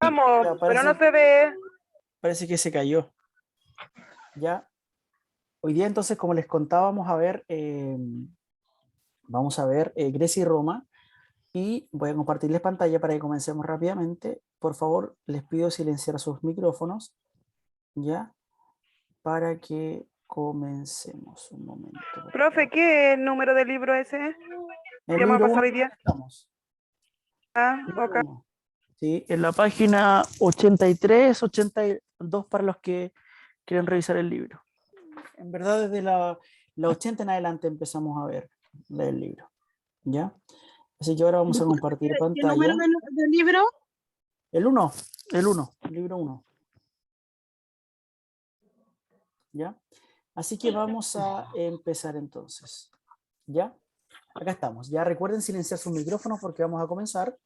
Vamos, Ya, pero no se ve. parece que se cayó. Ya. Hoy día entonces, como les contábamos, vamos a ver Grecia y Roma. Y voy a compartirles pantalla para que comencemos rápidamente. Por favor, les pido silenciar sus micrófonos, ¿ya? Para que comencemos. Un momento, por Profe, favor. ¿qué número de libro es ese El que vamos a libro pasar 1 hoy día? estamos. Ah, Libro ok. 1. Sí, en la página 83, 82 para los que quieren revisar el libro. En verdad, desde la 80 en adelante empezamos a ver el libro, ¿ya? Así que ahora vamos a Disculpe, compartir ¿qué número pantalla. del libro? El 1, el libro 1, ¿ya? Así que vamos a empezar entonces, ¿ya? Acá estamos. Ya recuerden silenciar sus micrófonos porque vamos a comenzar.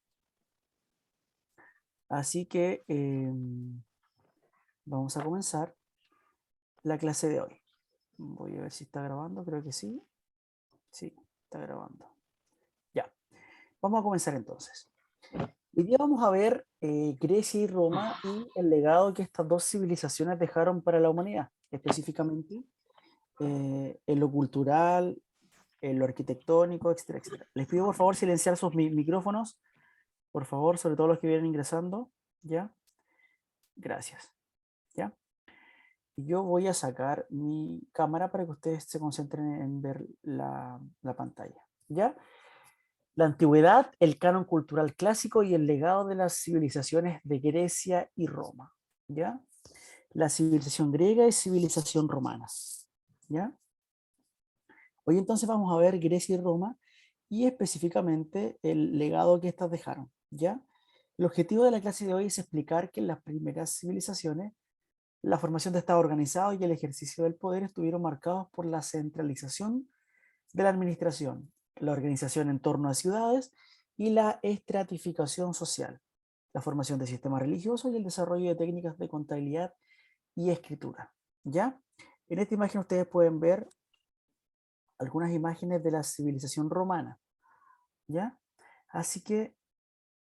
Así que vamos a comenzar la clase de hoy. Voy a ver si está grabando, creo que sí. Sí, está grabando. Ya, vamos a comenzar entonces. Hoy día vamos a ver Grecia y Roma y el legado que estas dos civilizaciones dejaron para la humanidad, específicamente en lo cultural, en lo arquitectónico, etcétera, etcétera. Les pido por favor silenciar sus micrófonos, por favor, sobre todo los que vienen ingresando, ¿ya? Gracias, ¿ya? Y yo voy a sacar mi cámara para que ustedes se concentren en ver la pantalla, ¿ya? La antigüedad, el canon cultural clásico y el legado de las civilizaciones de Grecia y Roma, ¿ya? La civilización griega y civilización romana, ¿ya? Hoy entonces vamos a ver Grecia y Roma y específicamente el legado que éstas dejaron, ¿ya? El objetivo de la clase de hoy es explicar que en las primeras civilizaciones la formación de estados organizados y el ejercicio del poder estuvieron marcados por la centralización de la administración, la organización en torno a ciudades y la estratificación social, la formación de sistemas religiosos y el desarrollo de técnicas de contabilidad y escritura, ¿ya? En esta imagen ustedes pueden ver algunas imágenes de la civilización romana, ¿ya? Así que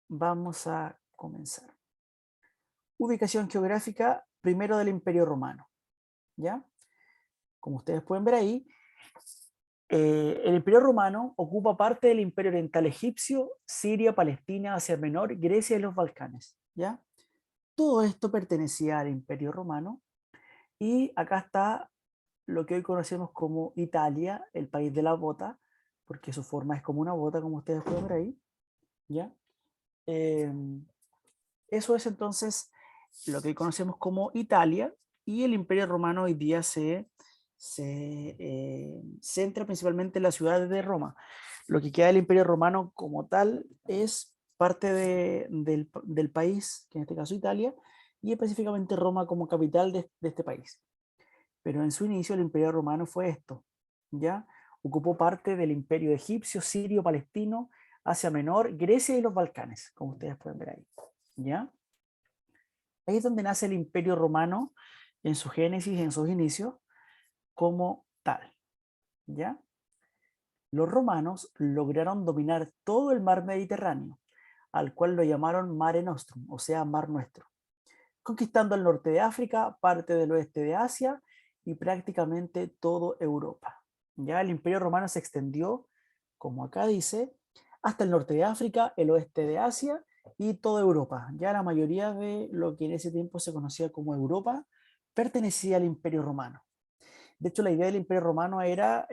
vamos a comenzar. Ubicación geográfica, primero del Imperio Romano, ¿ya? Como ustedes pueden ver ahí, el Imperio Romano ocupa parte del Imperio Oriental Egipcio, Siria, Palestina, Asia Menor, Grecia y los Balcanes, ¿ya? Todo esto pertenecía al Imperio Romano y acá está lo que hoy conocemos como Italia, el país de la bota, porque su forma es como una bota, como ustedes pueden ver ahí, ¿ya? Eh, Eso es entonces lo que hoy conocemos como Italia, y el Imperio Romano hoy día se centra principalmente en la ciudad de Roma. Lo que queda del Imperio Romano como tal es parte del país, que en este caso Italia, y específicamente Roma como capital de este país. Pero en su inicio el Imperio Romano fue esto, ¿ya? Ocupó parte del Imperio egipcio, sirio, palestino, Asia Menor, Grecia y los Balcanes, como ustedes pueden ver ahí, ¿ya? Ahí es donde nace el Imperio Romano en su génesis, en sus inicios, como tal, ¿ya? Los romanos lograron dominar todo el mar Mediterráneo, al cual lo llamaron Mare Nostrum, o sea, Mar Nuestro, conquistando el norte de África, parte del oeste de Asia y prácticamente toda Europa. Ya el Imperio Romano se extendió, como acá dice, hasta el norte de África, el oeste de Asia y toda Europa. Ya la mayoría de lo que en ese tiempo se conocía como Europa pertenecía al Imperio Romano. De hecho, la idea del Imperio Romano era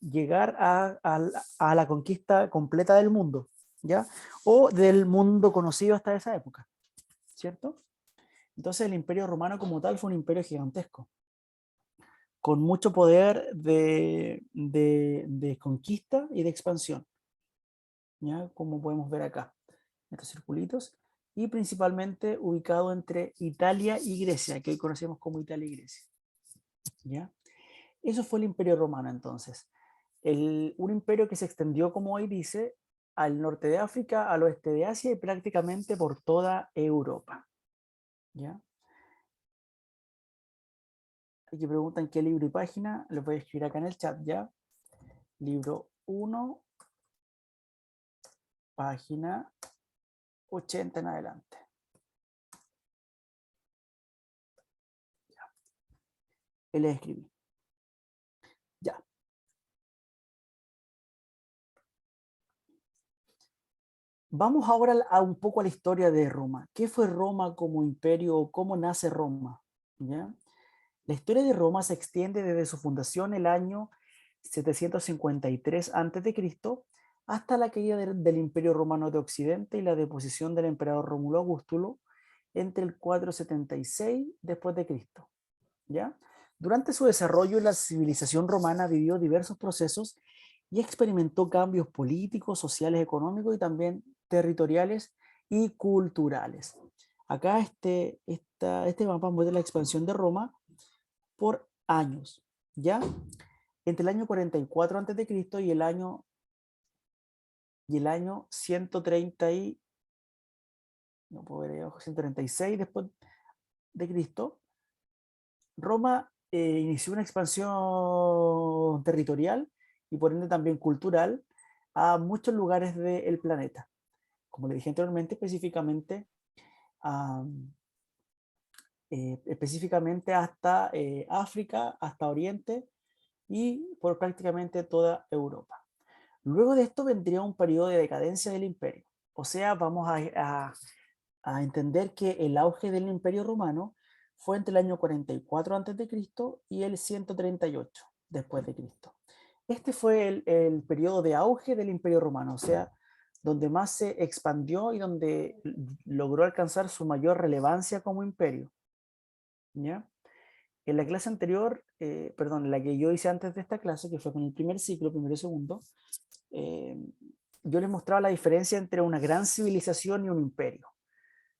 llegar a la conquista completa del mundo, ¿ya? O del mundo conocido hasta esa época, ¿cierto? Entonces el Imperio Romano como tal fue un imperio gigantesco, con mucho poder de conquista y de expansión, ¿ya? Como podemos ver acá, estos circulitos, y principalmente ubicado entre Italia y Grecia, que hoy conocemos como Italia y Grecia, ¿ya? Eso fue el Imperio Romano entonces. Un imperio que se extendió, como hoy dice, al norte de África, al oeste de Asia y prácticamente por toda Europa, ¿ya? Aquí preguntan qué libro y página, les voy a escribir acá en el chat ya. Libro 1, página 80 en adelante. y les escribí. Ya. Vamos ahora a un poco a la historia de Roma. ¿Qué fue Roma como imperio? ¿Cómo nace Roma? ¿Ya? La historia de Roma se extiende desde su fundación el año 753 a.C. hasta la caída del Imperio Romano de Occidente y la deposición del emperador Rómulo Augustulo entre el 476 después de Cristo. ¿Ya? Durante su desarrollo, la civilización romana vivió diversos procesos y experimentó cambios políticos, sociales, económicos y también territoriales y culturales. Acá este mapa muestra la expansión de Roma por años, ¿ya? Entre el año 44 a.C. y el año 130 y, no puedo ver ahí abajo, 136 después de Cristo, Roma inició una expansión territorial y por ende también cultural a muchos lugares del planeta. Como le dije anteriormente, específicamente hasta África, hasta Oriente y por prácticamente toda Europa. Luego de esto vendría un periodo de decadencia del imperio. O sea, vamos a entender que el auge del imperio romano fue entre el año 44 a.C. y el 138 después de Cristo. Este fue el periodo de auge del imperio romano, o sea, donde más se expandió y donde logró alcanzar su mayor relevancia como imperio. ¿Ya? En la clase anterior, perdón, la que yo hice antes de esta clase, que fue con el primer ciclo, primero y segundo, eh, yo les mostraba la diferencia entre una gran civilización y un imperio.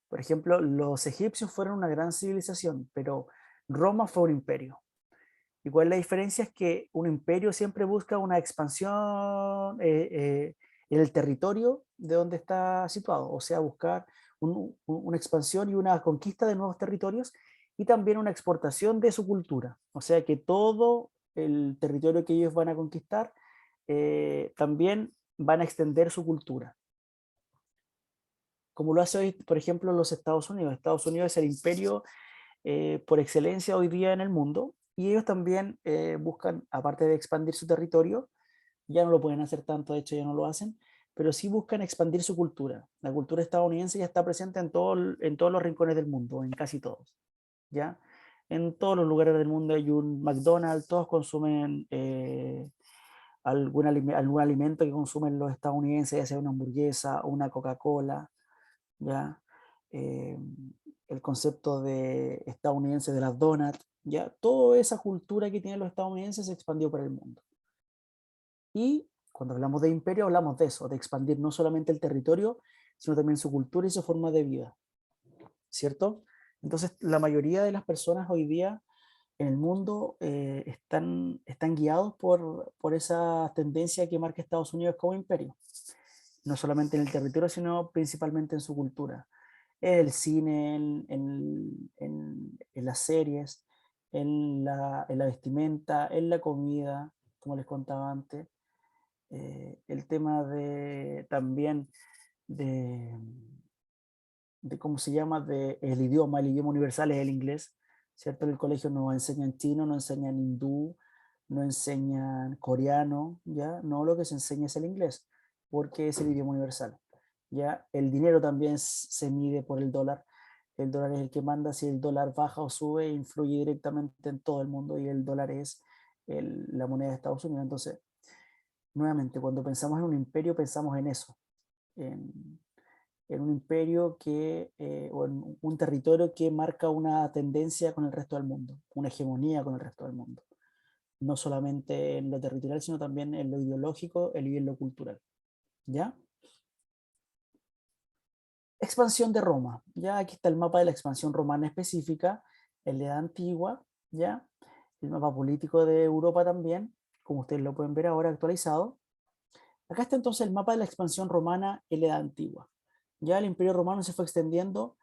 Por ejemplo, los egipcios fueron una gran civilización, pero Roma fue un imperio. Igual la diferencia es que un imperio siempre busca una expansión en el territorio de donde está situado, o sea, buscar una expansión y una conquista de nuevos territorios y también una exportación de su cultura. O sea, que todo el territorio que ellos van a conquistar también van a extender su cultura. Como lo hace hoy, por ejemplo, los Estados Unidos. Estados Unidos es el imperio por excelencia hoy día en el mundo y ellos también buscan, aparte de expandir su territorio, ya no lo pueden hacer tanto, de hecho ya no lo hacen, pero sí buscan expandir su cultura. La cultura estadounidense ya está presente en todos los rincones del mundo, en casi todos, ¿ya? En todos los lugares del mundo hay un McDonald's, todos consumen algún alimento que consumen los estadounidenses, ya sea una hamburguesa o una Coca-Cola, ¿ya? Eh, el concepto de estadounidense de las donuts, ¿ya? Toda esa cultura que tienen los estadounidenses se expandió por el mundo. Y cuando hablamos de imperio, hablamos de eso, de expandir no solamente el territorio, sino también su cultura y su forma de vida, ¿cierto? Entonces, la mayoría de las personas hoy día en el mundo están guiados por esa tendencia que marca Estados Unidos como imperio, no solamente en el territorio, sino principalmente en su cultura, en el cine, en las series, en la vestimenta, en la comida, como les contaba antes, el tema también de, de cómo se llama, el idioma universal es el inglés, ¿cierto? En el colegio nos enseñan chino, nos enseñan hindú, nos enseñan coreano, ¿ya? No, lo que se enseña es el inglés, porque es el idioma universal, ¿ya? El dinero también se mide por el dólar es el que manda, si el dólar baja o sube, influye directamente en todo el mundo y el dólar es la moneda de Estados Unidos. Entonces, nuevamente, cuando pensamos en un imperio, pensamos en eso, en, en un imperio o en un territorio que marca una tendencia con el resto del mundo, una hegemonía con el resto del mundo. No solamente en lo territorial, sino también en lo ideológico y en lo cultural. ¿Ya? Expansión de Roma. Ya aquí está el mapa de la expansión romana específica, en la Edad Antigua, ¿ya? El mapa político de Europa también, como ustedes lo pueden ver ahora actualizado. Acá está entonces el mapa de la expansión romana en la Edad Antigua. Ya el Imperio Romano se fue extendiendo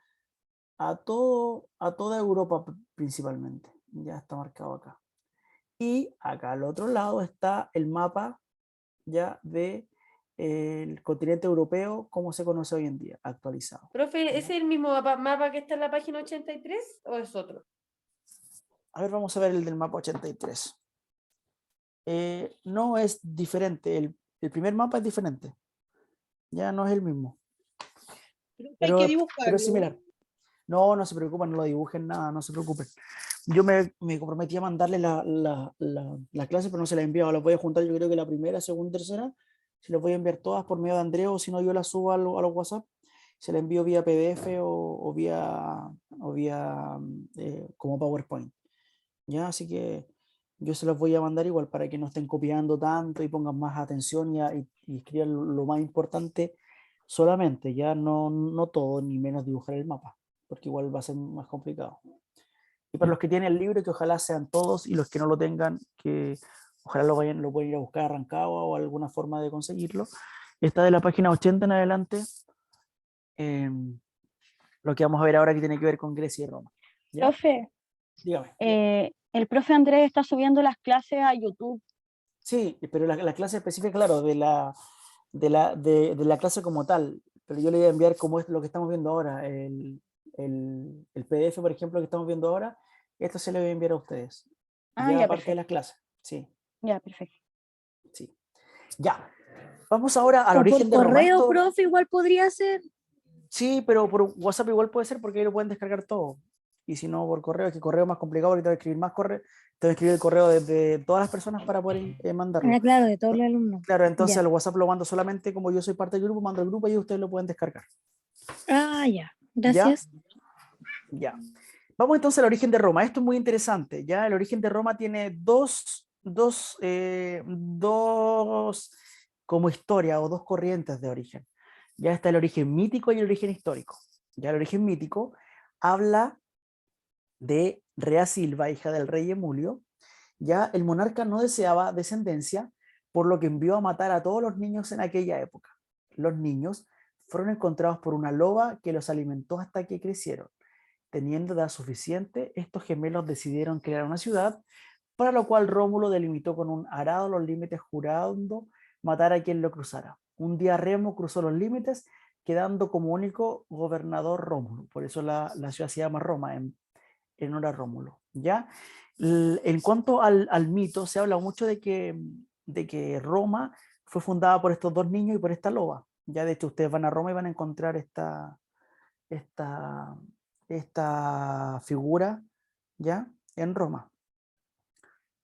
a toda Europa principalmente. Ya está marcado acá. Y acá al otro lado está el mapa ya de el continente europeo como se conoce hoy en día, actualizado. Profe, ¿Ya? ¿es el mismo mapa que está en la página 83 o es otro? A ver, vamos a ver el del mapa 83. No es diferente, el primer mapa es diferente, ya no es el mismo, Hay que pero es dibujarlo. similar. No, no se preocupen, no lo dibujen nada, no se preocupen. Yo me comprometí a mandarle la clase, pero no se la he enviado. Las voy a juntar, yo creo que la primera, segunda, tercera. Se las voy a enviar todas por medio de Andrés, o si no, yo las subo a los WhatsApp. Se las envío vía PDF o vía como PowerPoint. ¿Ya? Así que yo se las voy a mandar igual para que no estén copiando tanto y pongan más atención y escriban lo más importante solamente, ya no todo, ni menos dibujar el mapa, porque igual va a ser más complicado. Y para los que tienen el libro, que ojalá sean todos, y los que no lo tengan, que ojalá lo pueden ir a buscar arrancado o alguna forma de conseguirlo. Está de la página 80 en adelante, lo que vamos a ver ahora que tiene que ver con Grecia y Roma. ¿Ya? Profe, Dígame. el profe Andrés está subiendo las clases a YouTube. Sí, pero la clase específica, claro, de la clase como tal, pero yo le voy a enviar como es lo que estamos viendo ahora, el PDF, por ejemplo, que estamos viendo ahora, esto se le voy a enviar a ustedes. Ah, Ya ya, aparte de perfecto. las clases, sí, Ya, perfecto. sí. Ya, vamos ahora al O por origen de Roma. correo, Esto- profe, igual podría ser. sí, pero por WhatsApp igual puede ser porque ahí lo pueden descargar todo. Y si no, por correo, es que correo es más complicado porque tengo que escribir más correo, tengo que escribir el correo de todas las personas para poder mandarlo. Ah, claro, de todos los alumnos. Claro, entonces Ya. el WhatsApp lo mando solamente como yo soy parte del grupo, mando el grupo y ustedes lo pueden descargar. Ah, ya. ¿Ya? Gracias. Ya. Vamos entonces al origen de Roma. Esto es muy interesante. ¿Ya? El origen de Roma tiene dos como historia o dos corrientes de origen. Ya está el origen mítico y el origen histórico. Ya el origen mítico habla de Rea Silva, hija del rey Emulio. Ya el monarca no deseaba descendencia, por lo que envió a matar a todos los niños en aquella época. Los niños fueron encontrados por una loba que los alimentó hasta que crecieron. Teniendo edad suficiente, estos gemelos decidieron crear una ciudad, para lo cual Rómulo delimitó con un arado los límites, jurando matar a quien lo cruzara. Un día Remo cruzó los límites, quedando como único gobernador Rómulo. Por eso la ciudad se llama Roma, en honor a Rómulo. ¿Ya? En cuanto al mito, se habla mucho de que Roma fue fundada por estos dos niños y por esta loba. Ya de hecho ustedes van a Roma y van a encontrar esta, esta figura, ¿ya? En Roma.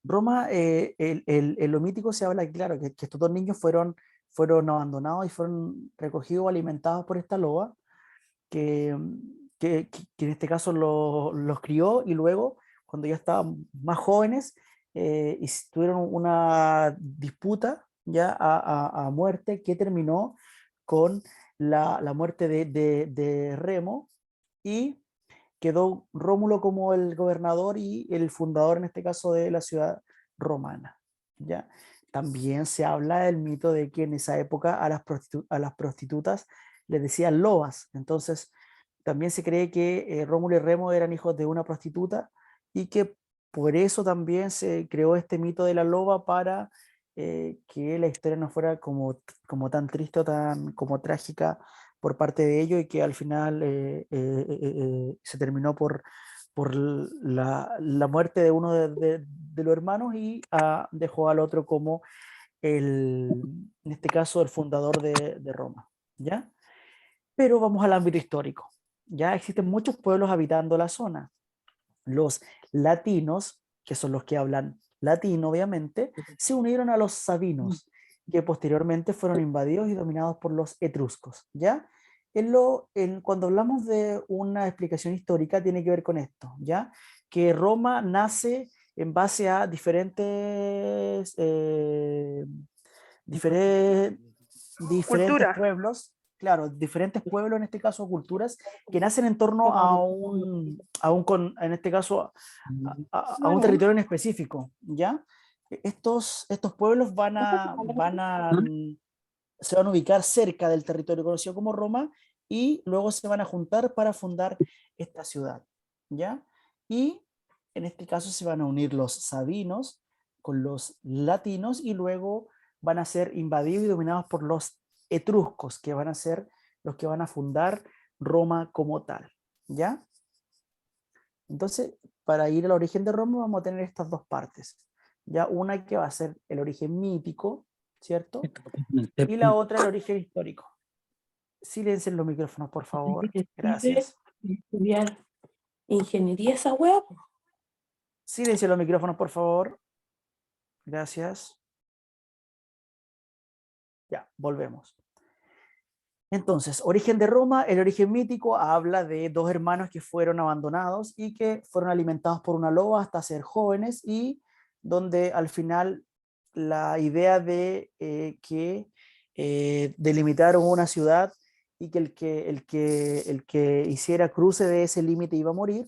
Roma, en lo mítico se habla, claro, que estos dos niños fueron abandonados y fueron recogidos o alimentados por esta loba, que, que en este caso los crió, y luego, cuando ya estaban más jóvenes, y tuvieron una disputa ya a muerte que terminó con la muerte de Remo, y quedó Rómulo como el gobernador y el fundador, en este caso, de la ciudad romana. ¿Ya? También se habla del mito de que en esa época a las prostitutas les decían lobas. Entonces, también se cree que Rómulo y Remo eran hijos de una prostituta, y que por eso también se creó este mito de la loba, para que la historia no fuera como tan triste o tan como trágica por parte de ellos, y que al final se terminó por la muerte de uno de los hermanos, y dejó al otro como en este caso, el fundador de Roma. ¿Ya? Pero vamos al ámbito histórico. Ya existen muchos pueblos habitando la zona. Los latinos, que son los que hablan latino, obviamente, se unieron a los sabinos, que posteriormente fueron invadidos y dominados por los etruscos. ¿Ya? Cuando hablamos de una explicación histórica, tiene que ver con esto, ¿ya? Que Roma nace en base a diferentes Cultura. pueblos, claro, diferentes pueblos, en este caso culturas, que nacen en torno en este caso, a un territorio en específico, ¿ya? Estos pueblos se van a ubicar cerca del territorio conocido como Roma, y luego se van a juntar para fundar esta ciudad, ¿ya? Y en este caso se van a unir los sabinos con los latinos, y luego van a ser invadidos y dominados por los etruscos, que van a ser los que van a fundar Roma como tal, ¿ya? Entonces, para ir al origen de Roma vamos a tener estas dos partes. Ya una que va a ser el origen mítico, ¿cierto? Y la otra el origen histórico. Silencien los micrófonos, por favor. Gracias. Estudiar ingeniería esa wea. Silencien los micrófonos, por favor. Gracias. Ya, volvemos. Entonces, origen de Roma, el origen mítico habla de dos hermanos que fueron abandonados y que fueron alimentados por una loba hasta ser jóvenes y donde al final la idea de que delimitaron una ciudad y que el que hiciera cruce de ese límite iba a morir,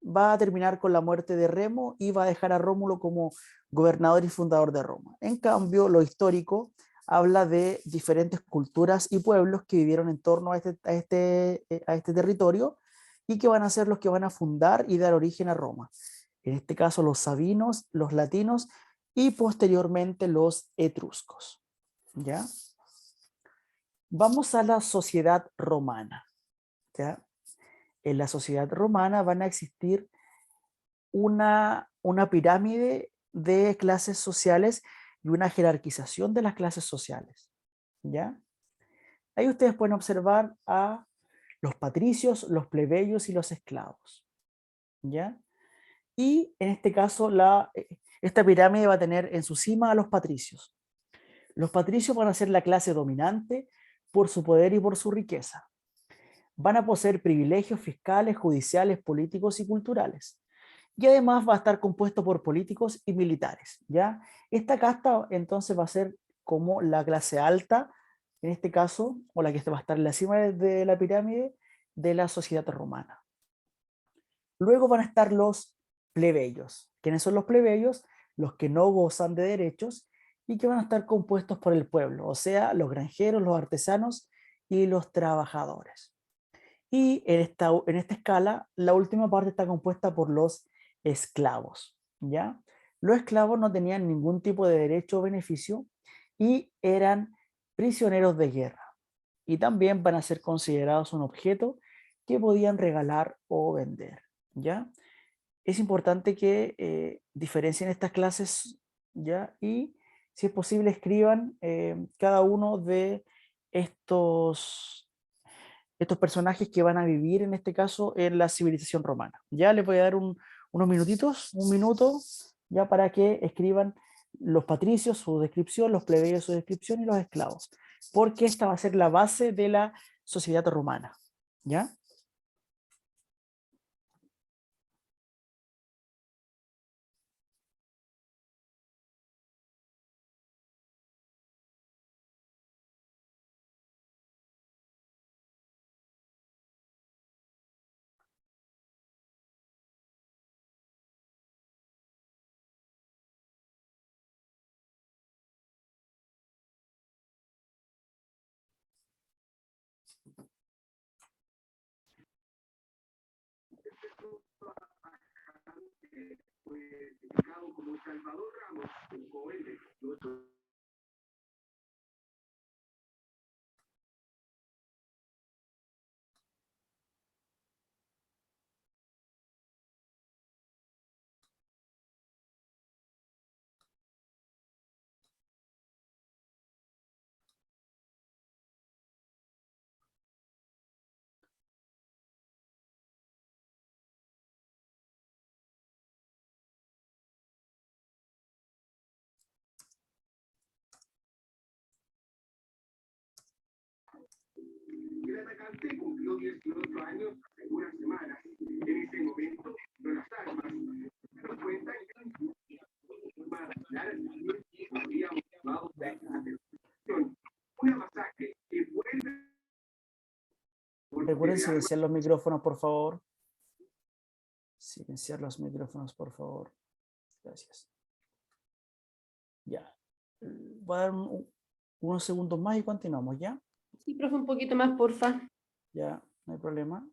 va a terminar con la muerte de Remo y va a dejar a Rómulo como gobernador y fundador de Roma. En cambio, lo histórico habla de diferentes culturas y pueblos que vivieron en torno a este territorio y que van a ser los que van a fundar y dar origen a Roma. En este caso los sabinos, los latinos y posteriormente los etruscos. ¿Ya? Vamos a la sociedad romana. ¿Ya? En la sociedad romana van a existir una pirámide de clases sociales y una jerarquización de las clases sociales. ¿Ya? Ahí ustedes pueden observar a los patricios, los plebeyos y los esclavos. ¿Ya? Y en este caso, esta pirámide va a tener en su cima a los patricios. Los patricios van a ser la clase dominante por su poder y por su riqueza. Van a poseer privilegios fiscales, judiciales, políticos y culturales. Y además va a estar compuesto por políticos y militares. ¿Ya? Esta casta entonces va a ser como la clase alta, en este caso, o la que va a estar en la cima de la pirámide de la sociedad romana. Luego van a estar los plebeyos. ¿Quiénes son los plebeyos? Los que no gozan de derechos y que van a estar compuestos por el pueblo, o sea, los granjeros, los artesanos y los trabajadores. Y en esta escala, la última parte está compuesta por los esclavos. ¿Ya? Los esclavos no tenían ningún tipo de derecho o beneficio y eran prisioneros de guerra. Y también van a ser considerados un objeto que podían regalar o vender. ¿Ya? Es importante que diferencien estas clases, ¿ya? Y si es posible escriban cada uno de estos personajes que van a vivir en este caso en la civilización romana. Ya les voy a dar unos minutitos, un minuto, ya para que escriban los patricios, su descripción, los plebeyos, su descripción y los esclavos, porque esta va a ser la base de la sociedad romana. ¿Ya? El atacante cumplió 18 años en una semana. En ese momento, no las armas. Se nos cuenta que había motivado una masacre que vuelve. Recuerden silenciar los micrófonos, por favor. Silenciar los micrófonos, por favor. Gracias. Ya. Voy a dar unos segundos más y continuamos, ¿ya? Sí, profe, un poquito más, porfa. Ya, no hay problema.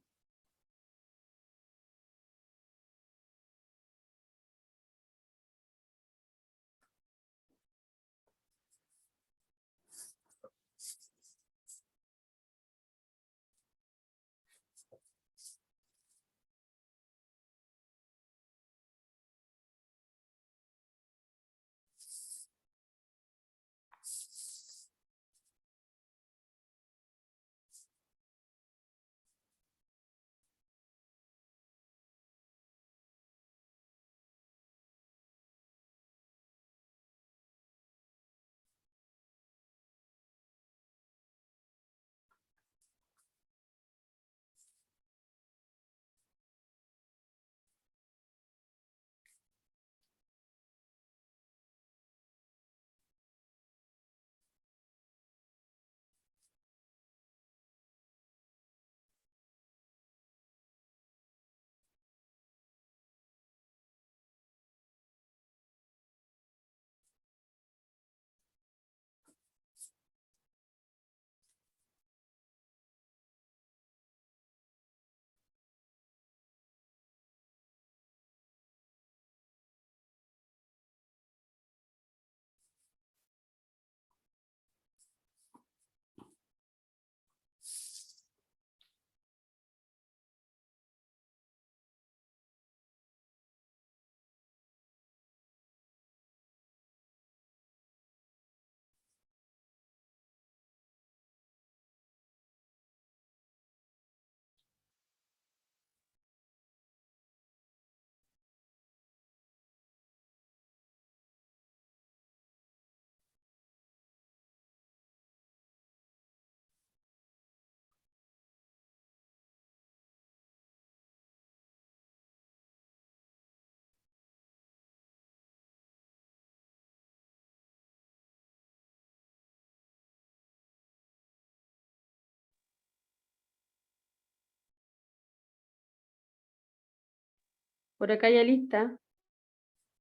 Por acá ya lista.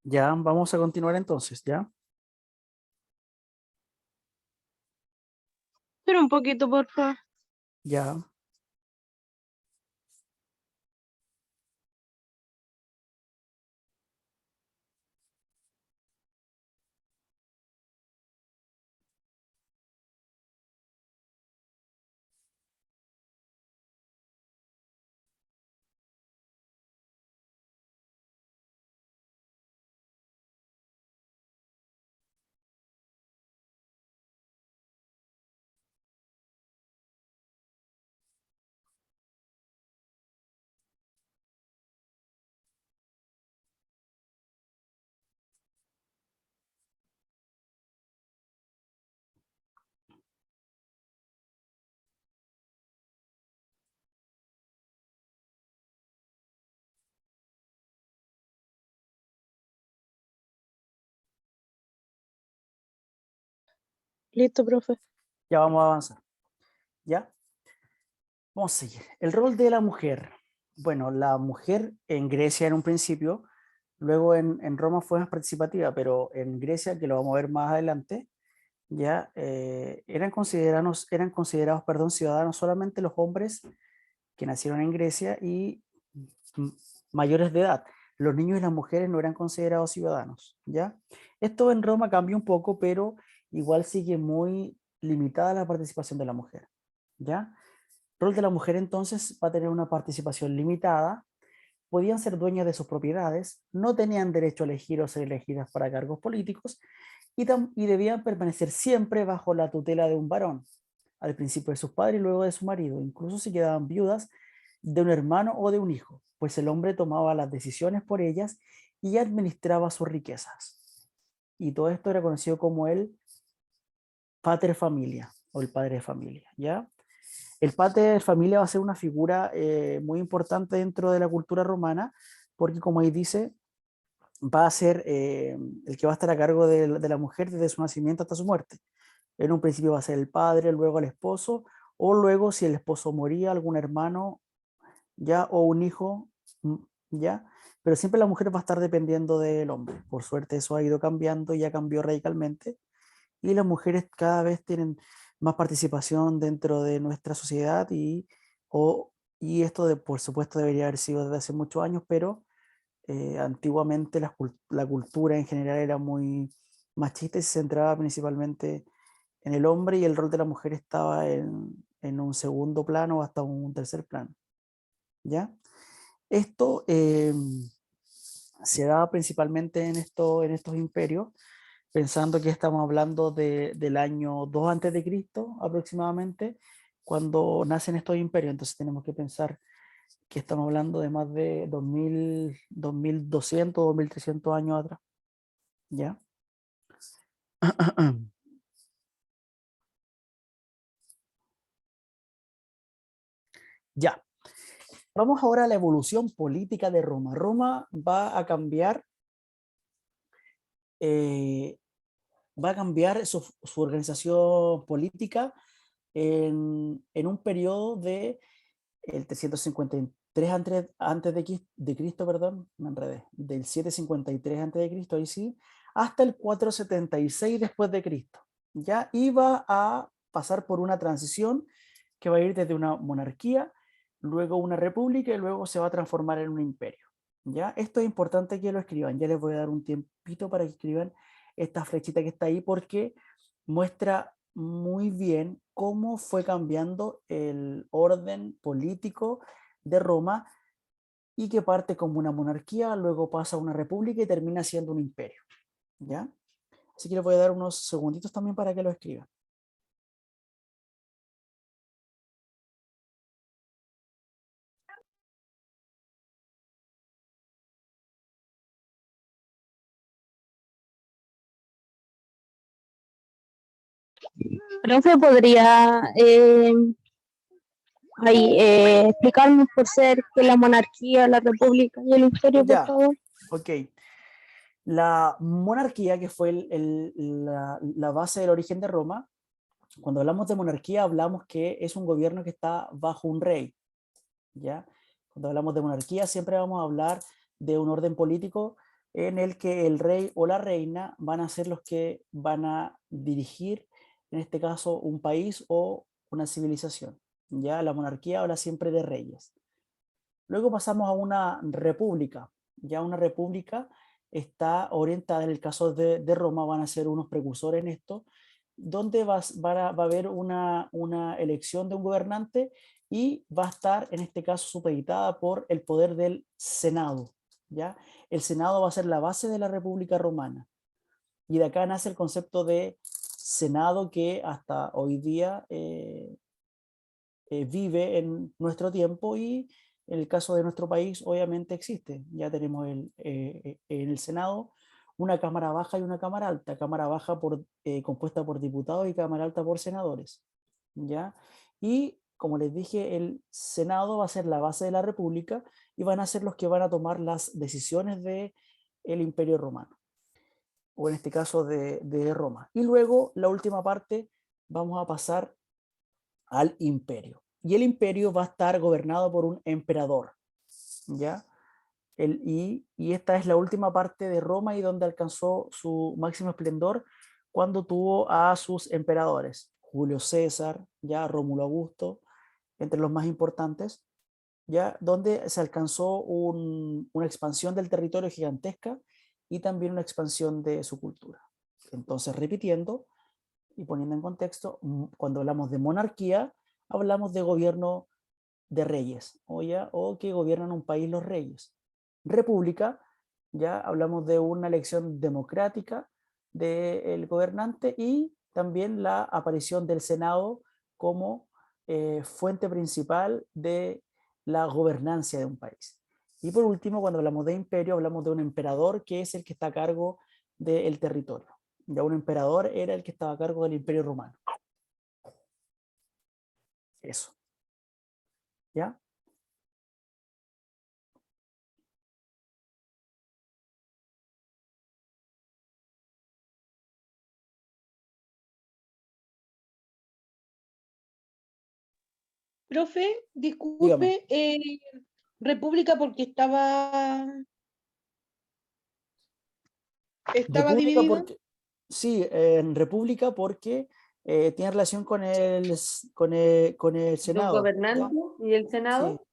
Ya, vamos a continuar entonces, ¿ya? Pero un poquito, por favor. Ya. Listo, profe. Ya vamos a avanzar. ¿Ya? Vamos a seguir. El rol de la mujer. Bueno, la mujer en Grecia en un principio, luego en Roma fue más participativa, pero en Grecia, que lo vamos a ver más adelante, ya eran considerados, perdón, ciudadanos solamente los hombres que nacieron en Grecia y m- mayores de edad. Los niños y las mujeres no eran considerados ciudadanos, ¿ya? Esto en Roma cambió un poco, pero igual sigue muy limitada la participación de la mujer, ¿ya? El rol de la mujer entonces va a tener una participación limitada, podían ser dueñas de sus propiedades, no tenían derecho a elegir o ser elegidas para cargos políticos y debían permanecer siempre bajo la tutela de un varón, al principio de sus padres y luego de su marido, incluso si quedaban viudas de un hermano o de un hijo, pues el hombre tomaba las decisiones por ellas y administraba sus riquezas. Y todo esto era conocido como el pater familia o el padre de familia, ¿ya? El pater de familia va a ser una figura muy importante dentro de la cultura romana, porque como ahí dice, va a ser el que va a estar a cargo de la mujer desde su nacimiento hasta su muerte. En un principio va a ser el padre, luego el esposo, o luego si el esposo moría, algún hermano, ya, o un hijo, ya, pero siempre la mujer va a estar dependiendo del hombre. Por suerte eso ha ido cambiando, ya cambió radicalmente, y las mujeres cada vez tienen más participación dentro de nuestra sociedad o, y esto por supuesto debería haber sido desde hace muchos años, pero antiguamente la cultura en general era muy machista y se centraba principalmente en el hombre y el rol de la mujer estaba en un segundo plano o hasta un tercer plano. ¿Ya? Esto se daba principalmente en estos imperios, pensando que estamos hablando del año 2 antes de Cristo aproximadamente, cuando nacen estos imperios. Entonces tenemos que pensar que estamos hablando de más de 2000, 2200, 2300 años atrás. ¿Ya? Ya. Vamos ahora a la evolución política de Roma. Roma eh, va a cambiar su organización política en un periodo de el 353 antes de Cristo, perdón, me enredé, del 753 antes de Cristo, ahí sí, hasta el 476 después de Cristo. Ya iba a pasar por una transición que va a ir desde una monarquía, luego una república y luego se va a transformar en un imperio. ¿Ya? Esto es importante que lo escriban. Ya les voy a dar un tiempito para que escriban esta flechita que está ahí porque muestra muy bien cómo fue cambiando el orden político de Roma y que parte como una monarquía, luego pasa a una república y termina siendo un imperio. ¿Ya? Así que les voy a dar unos segunditos también para que lo escriban. Profe, ¿podría explicarnos por ser que la monarquía, la república y el imperio, por Ya, favor? ok. La monarquía, que fue la base del origen de Roma, cuando hablamos de monarquía hablamos que es un gobierno que está bajo un rey, ¿ya? Cuando hablamos de monarquía siempre vamos a hablar de un orden político en el que el rey o la reina van a ser los que van a dirigir, en este caso, un país o una civilización. Ya la monarquía habla siempre de reyes. Luego pasamos a una república. Ya una república está orientada, en el caso de Roma, van a ser unos precursores en esto, donde va a haber una elección de un gobernante y va a estar, en este caso, supeditada por el poder del Senado. ¿Ya? El Senado va a ser la base de la República Romana. Y de acá nace el concepto de Senado que hasta hoy día vive en nuestro tiempo y en el caso de nuestro país obviamente existe. Ya tenemos en el Senado una cámara baja y una cámara alta. Cámara baja compuesta por diputados y cámara alta por senadores. ¿Ya? Y como les dije, el Senado va a ser la base de la República y van a ser los que van a tomar las decisiones del Imperio Romano, o en este caso de Roma. Y luego, la última parte, vamos a pasar al imperio. Y el imperio va a estar gobernado por un emperador. ¿Ya? Y esta es la última parte de Roma y donde alcanzó su máximo esplendor cuando tuvo a sus emperadores. Julio César, ya Rómulo Augusto, entre los más importantes, ya donde se alcanzó una expansión del territorio gigantesca y también una expansión de su cultura. Entonces, repitiendo y poniendo en contexto, cuando hablamos de monarquía, hablamos de gobierno de reyes, o que gobiernan un país los reyes. República, ya hablamos de una elección democrática del gobernante y también la aparición del Senado como fuente principal de la gobernancia de un país. Y por último, cuando hablamos de imperio, hablamos de un emperador que es el que está a cargo del territorio. Ya un emperador era el que estaba a cargo del Imperio Romano. Eso. ¿Ya? Profe, Dígame. disculpe, República porque estaba República dividido. porque, sí, en república porque tiene relación con el De un Senado, ¿ya? gobernante y el Sí, Senado.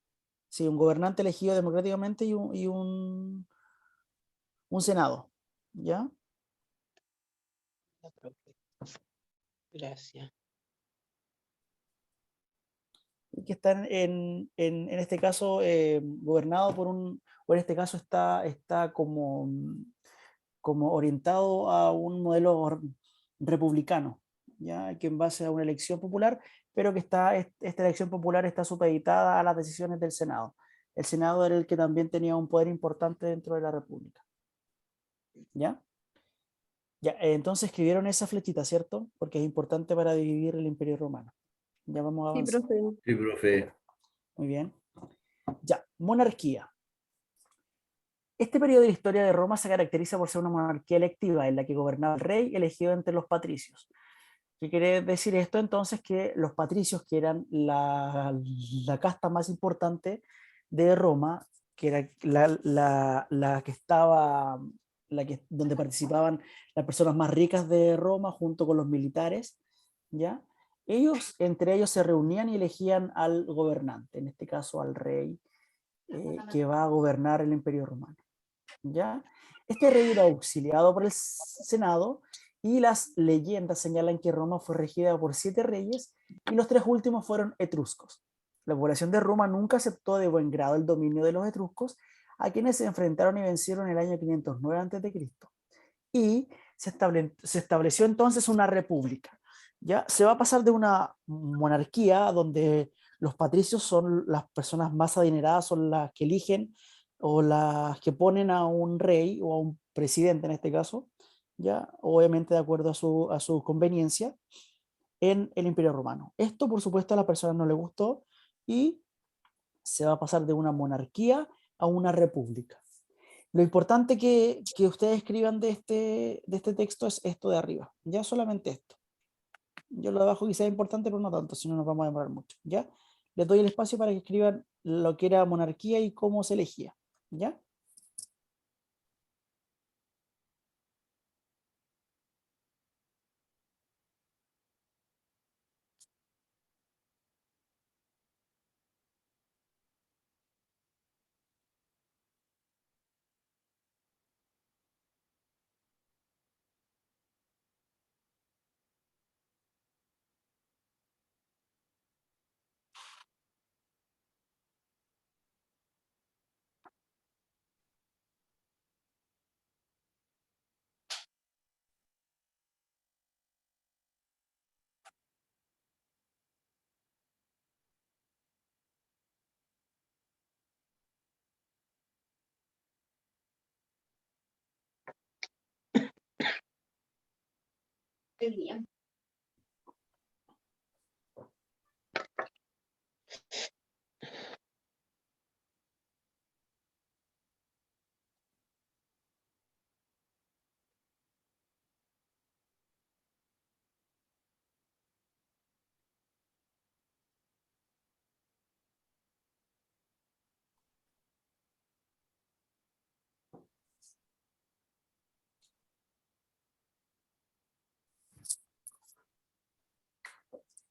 sí, un gobernante elegido democráticamente y un Senado, ¿ya? Ya, profe. Gracias. Y que están en este caso gobernado o en este caso está como orientado a un modelo republicano, ¿ya? Que en base a una elección popular, pero que esta elección popular está supeditada a las decisiones del Senado. El Senado era el que también tenía un poder importante dentro de la República. ¿Ya? Ya, entonces escribieron esa flechita, ¿cierto? Porque es importante para dividir el Imperio Romano. Ya vamos a Sí, avanzar. profe. Sí, profe. Muy bien. Ya, monarquía. Este periodo de la historia de Roma se caracteriza por ser una monarquía electiva en la que gobernaba el rey elegido entre los patricios. ¿Qué quiere decir esto? Entonces que los patricios, que eran la casta más importante de Roma, que era la que estaba, donde participaban las personas más ricas de Roma junto con los militares, ¿ya? Entre ellos se reunían y elegían al gobernante, en este caso al rey, que va a gobernar el Imperio Romano, ¿ya? Este rey era auxiliado por el Senado y las leyendas señalan que Roma fue regida por 7 reyes y los 3 últimos fueron etruscos. La población de Roma nunca aceptó de buen grado el dominio de los etruscos, a quienes se enfrentaron y vencieron en el año 509 a.C. Y se estableció entonces una república. ¿Ya? Se va a pasar de una monarquía donde los patricios son las personas más adineradas, son las que eligen o las que ponen a un rey o a un presidente en este caso, ya obviamente de acuerdo a su conveniencia, en el Imperio Romano. Esto, por supuesto, a las personas no les gustó y se va a pasar de una monarquía a una república. Lo importante que ustedes escriban de este texto es esto de arriba, ya solamente esto. Yo lo de abajo quizá es importante, pero no tanto, si no nos vamos a demorar mucho, ¿ya? Les doy el espacio para que escriban lo que era monarquía y cómo se elegía, ¿ya? Qué bien.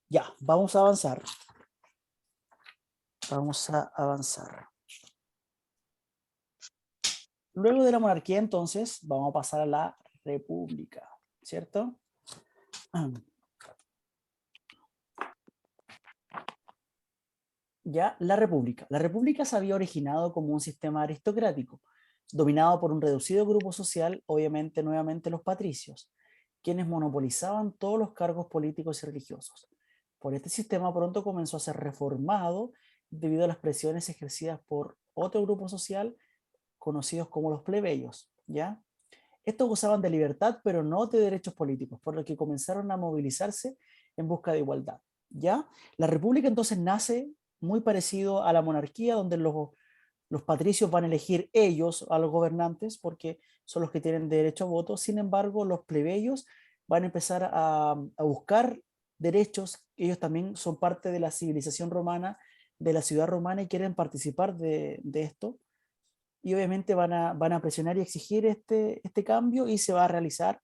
Ya, vamos a avanzar. Vamos a avanzar. Luego de la monarquía, entonces, vamos a pasar a la república, ¿cierto? Ya, la república. La república se había originado como un sistema aristocrático, dominado por un reducido grupo social, obviamente nuevamente los patricios, quienes monopolizaban todos los cargos políticos y religiosos. Por este sistema pronto comenzó a ser reformado debido a las presiones ejercidas por otro grupo social conocidos como los plebeyos, ¿ya? Estos gozaban de libertad, pero no de derechos políticos, por lo que comenzaron a movilizarse en busca de igualdad, ¿ya? La república entonces nace muy parecido a la monarquía, donde los patricios van a elegir ellos a los gobernantes, porque son los que tienen derecho a voto. Sin embargo, los plebeyos van a empezar a buscar derechos. Ellos también son parte de la civilización romana, de la ciudad romana, y quieren participar de esto. Y obviamente van a presionar y exigir este cambio, y se va a realizar.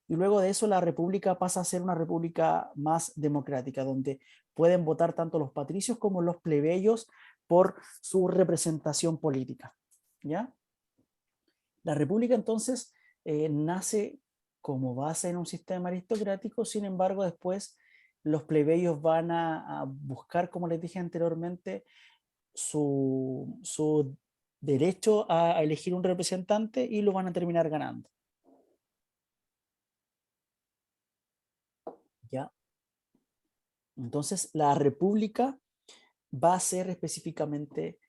Y luego de eso la república pasa a ser una república más democrática, donde pueden votar tanto los patricios como los plebeyos por su representación política, ¿ya? La república entonces nace como base en un sistema aristocrático. Sin embargo, después los plebeyos van a buscar, como les dije anteriormente, su derecho a elegir un representante, y lo van a terminar ganando. ¿Ya? Entonces, la república va a ser específicamente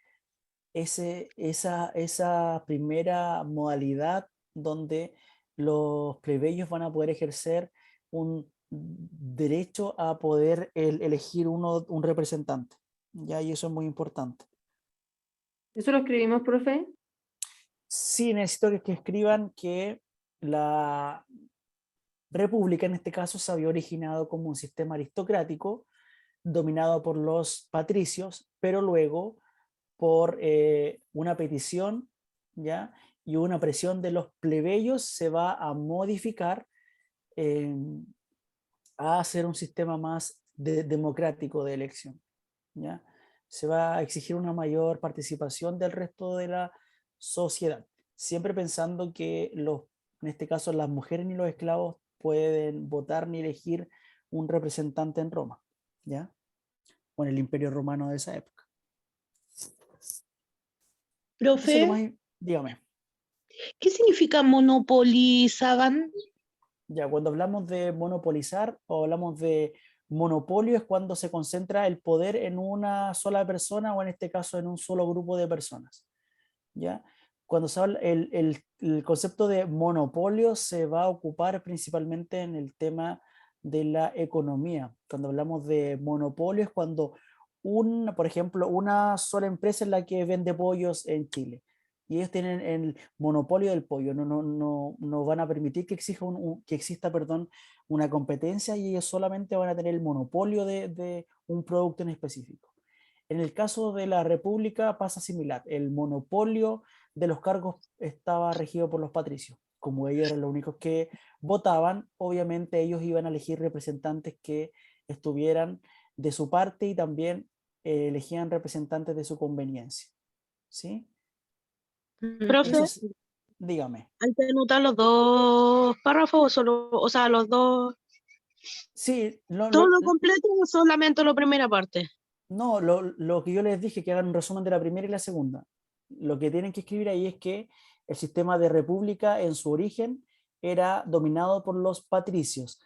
esa primera modalidad donde los plebeyos van a poder ejercer un derecho a poder elegir un representante. ¿Ya? Y eso es muy importante. ¿Eso lo escribimos, profe? Sí, necesito que escriban que la república en este caso se había originado como un sistema aristocrático dominado por los patricios, pero luego por una petición, ¿ya? Y una presión de los plebeyos se va a modificar eh, a hacer un sistema más democrático de elección, ¿ya? Se va a exigir una mayor participación del resto de la sociedad, siempre pensando que en este caso las mujeres ni los esclavos pueden votar ni elegir un representante en Roma, ¿ya? O en el Imperio Romano de esa época. Eso es lo más, Profe, dígame. ¿qué significa monopolizaban? Ya, cuando hablamos de monopolizar o hablamos de monopolio, es cuando se concentra el poder en una sola persona, o en este caso en un solo grupo de personas, ¿ya? Cuando se habla, el concepto de monopolio se va a ocupar principalmente en el tema de la economía. Cuando hablamos de monopolio es cuando, por ejemplo, una sola empresa es la que vende pollos en Chile, y ellos tienen el monopolio del pollo. No van a permitir que exista, perdón, una competencia, y ellos solamente van a tener el monopolio de un producto en específico. En el caso de la república pasa similar. El monopolio de los cargos estaba regido por los patricios. Como ellos eran los únicos que votaban, obviamente ellos iban a elegir representantes que estuvieran de su parte, y también elegían representantes de su conveniencia, ¿sí? Profe, Eso es, dígame. ¿hay que anotar los dos párrafos o solo, o sea, los dos, Sí, todo completo o solamente la primera parte? no, lo que yo les dije, que hagan un resumen de la primera y la segunda. Lo que tienen que escribir ahí es que el sistema de república en su origen era dominado por los patricios,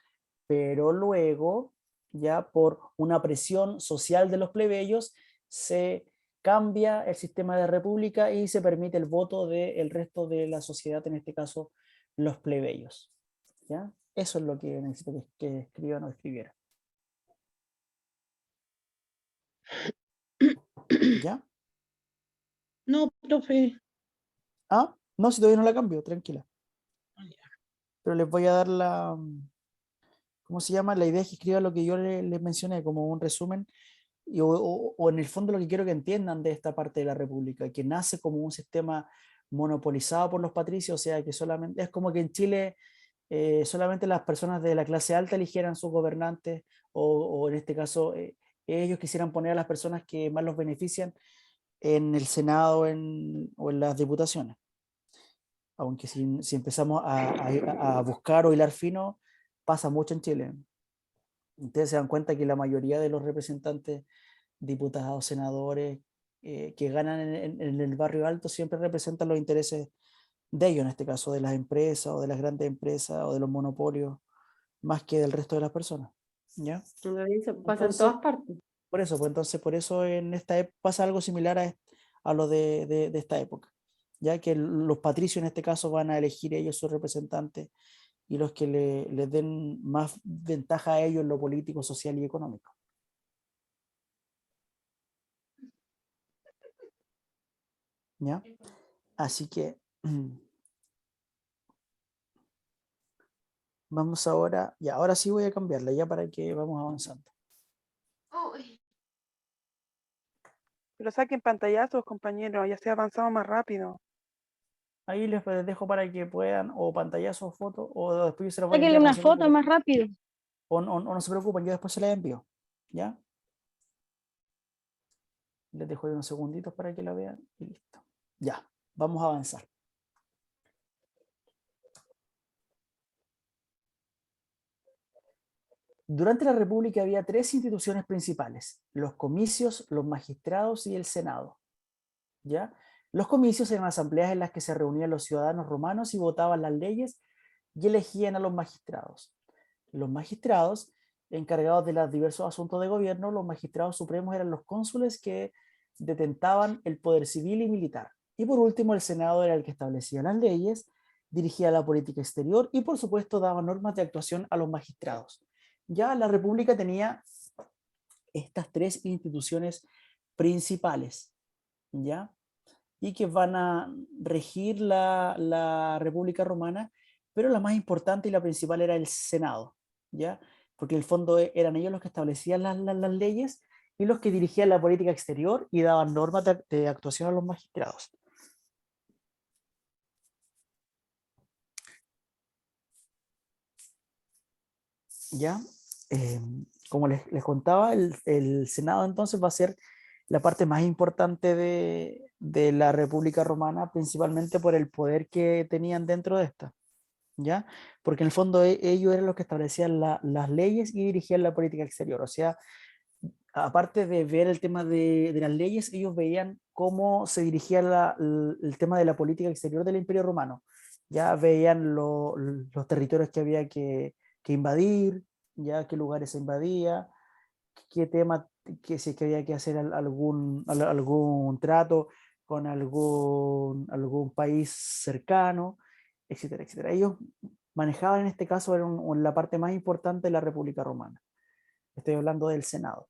pero luego, ya por una presión social de los plebeyos, se cambia el sistema de república y se permite el voto del resto de la sociedad, en este caso los plebeyos, ¿ya? Eso es lo que necesito que escriban o escribieran. ¿Ya? No, profe. Ah, no, si todavía no la cambio, tranquila. Ah, ya. Pero les voy a dar ¿cómo se llama? La idea es que escriban lo que yo les mencioné, como un resumen, o en el fondo lo que quiero que entiendan de esta parte de la República, que nace como un sistema monopolizado por los patricios, o sea, que solamente, es como que en Chile solamente las personas de la clase alta eligieran sus gobernantes, o en este caso, ellos quisieran poner a las personas que más los benefician en el Senado o en las diputaciones. Aunque si empezamos a buscar o hilar fino, pasa mucho en Chile. Ustedes se dan cuenta que la mayoría de los representantes, diputados, senadores, que ganan en el barrio alto siempre representan los intereses de ellos, en este caso, de las empresas o de las grandes empresas o de los monopolios, más que del resto de las personas. ¿Ya? En realidad eso pasa en Entonces, todas partes. por eso, pues entonces, por eso en esta pasa algo similar a lo de esta época, ya que los patricios en este caso van a elegir ellos sus representantes y los que les den más ventaja a ellos en lo político, social y económico. ¿Ya? Así que vamos ahora, ya, ahora sí voy a cambiarla ya para que vamos avanzando. Pero saquen pantallazos, compañeros, ya se ha avanzado más rápido. Ahí les dejo para que puedan, o pantallazo o foto, o después yo se las voy a Sáquenle enviar una recién, foto más rápido. o no se preocupen, yo después se las envío. ¿Ya? Les dejo ahí unos segunditos para que la vean y listo. Ya, vamos a avanzar. Durante la República había tres instituciones principales: los comicios, los magistrados y el Senado. ¿Ya? Los comicios eran asambleas en las que se reunían los ciudadanos romanos y votaban las leyes y elegían a los magistrados. Los magistrados, encargados de los diversos asuntos de gobierno, los magistrados supremos eran los cónsules que detentaban el poder civil y militar. Y por último, el Senado era el que establecía las leyes, dirigía la política exterior y por supuesto daba normas de actuación a los magistrados. Ya la República tenía estas tres instituciones principales, ¿ya? Y que van a regir la República Romana, pero la más importante y la principal era el Senado, ¿ya? Porque en el fondo eran ellos los que establecían las leyes y los que dirigían la política exterior y daban normas de actuación a los magistrados. ¿Ya? Eh, Como les contaba, el Senado entonces va a ser la parte más importante de la República Romana, principalmente por el poder que tenían dentro de esta. ¿Ya? Porque en el fondo ellos eran los que establecían las leyes y dirigían la política exterior. O sea, aparte de ver el tema de las leyes, ellos veían cómo se dirigía el tema de la política exterior del Imperio Romano. Ya veían los territorios que había que invadir, ya qué lugares se invadía, qué tema, que si es que había que hacer algún trato con algún país cercano, etcétera, etcétera. Ellos manejaban en este caso la parte más importante de la República Romana. Estoy hablando del Senado,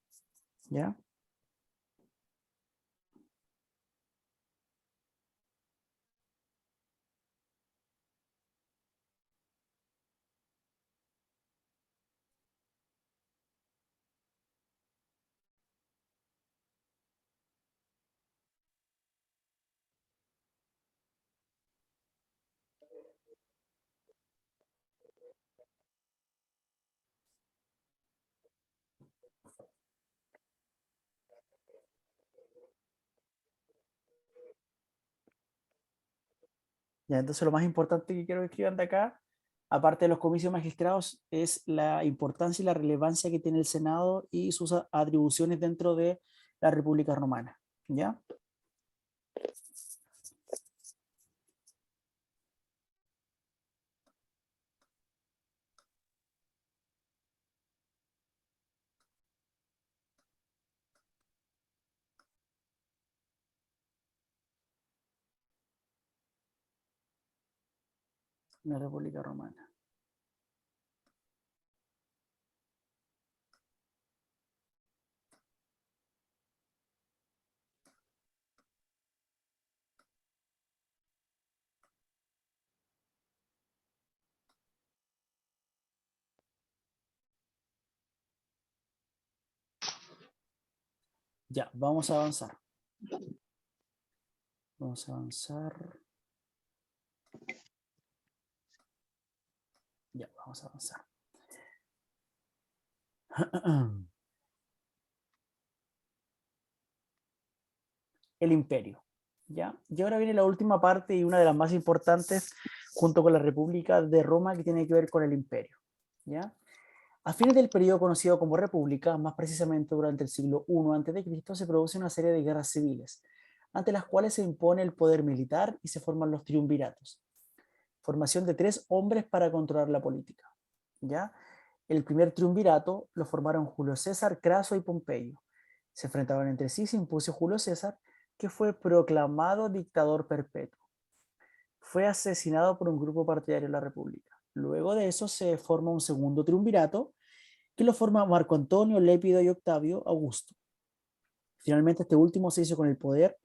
¿ya? Ya, entonces lo más importante que quiero que escriban de acá, aparte de los comicios magistrados, es la importancia y la relevancia que tiene el Senado y sus atribuciones dentro de la República Romana, ¿ya? La República Romana. Ya, vamos a avanzar. Vamos a avanzar. Ya, vamos a avanzar. El imperio. ¿Ya? Y ahora viene la última parte y una de las más importantes, junto con la República de Roma, que tiene que ver con el imperio. ¿Ya? A fines del periodo conocido como República, más precisamente durante el siglo I a.C., se produce una serie de guerras civiles, ante las cuales se impone el poder militar y se forman los triunviratos. Formación de 3 hombres para controlar la política. ¿Ya? El primer triunvirato lo formaron Julio César, Craso y Pompeyo. Se enfrentaban entre sí, se impuso Julio César, que fue proclamado dictador perpetuo. Fue asesinado por un grupo partidario de la República. Luego de eso se forma un segundo triunvirato, que lo forma Marco Antonio, Lépido y Octavio Augusto. Finalmente este último se hizo con el poder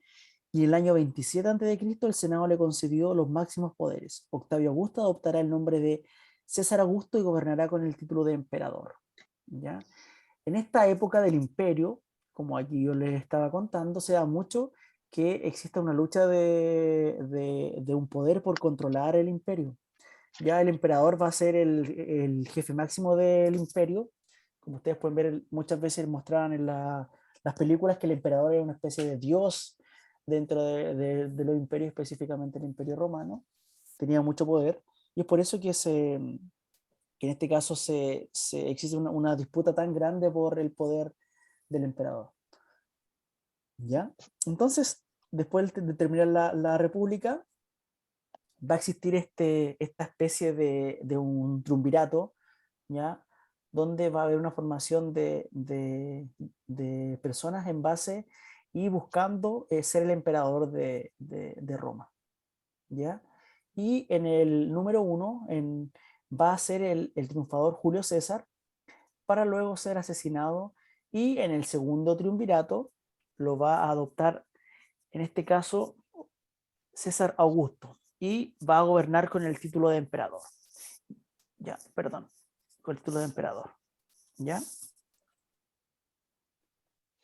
y en el año 27 a.C. el Senado le concedió los máximos poderes. Octavio Augusto adoptará el nombre de César Augusto y gobernará con el título de emperador. ¿Ya? En esta época del imperio, como aquí yo les estaba contando, se da mucho que exista una lucha de un poder por controlar el imperio. Ya el emperador va a ser el jefe máximo del imperio. Como ustedes pueden ver, muchas veces mostraban en las películas que el emperador era una especie de dios dentro de los imperios, específicamente el imperio romano. Tenía mucho poder. Y es por eso que que en este caso existe una disputa tan grande por el poder del emperador. ¿Ya? Entonces, después de terminar la república, va a existir esta especie de un triunvirato, ¿ya? Donde va a haber una formación de personas en base y buscando ser el emperador de Roma, ¿ya? Y en el número 1 va a ser el triunfador Julio César, para luego ser asesinado, y en el segundo triunvirato lo va a adoptar, en este caso, César Augusto, y va a gobernar con el título de emperador. Ya, perdón, con el título de emperador. ¿Ya?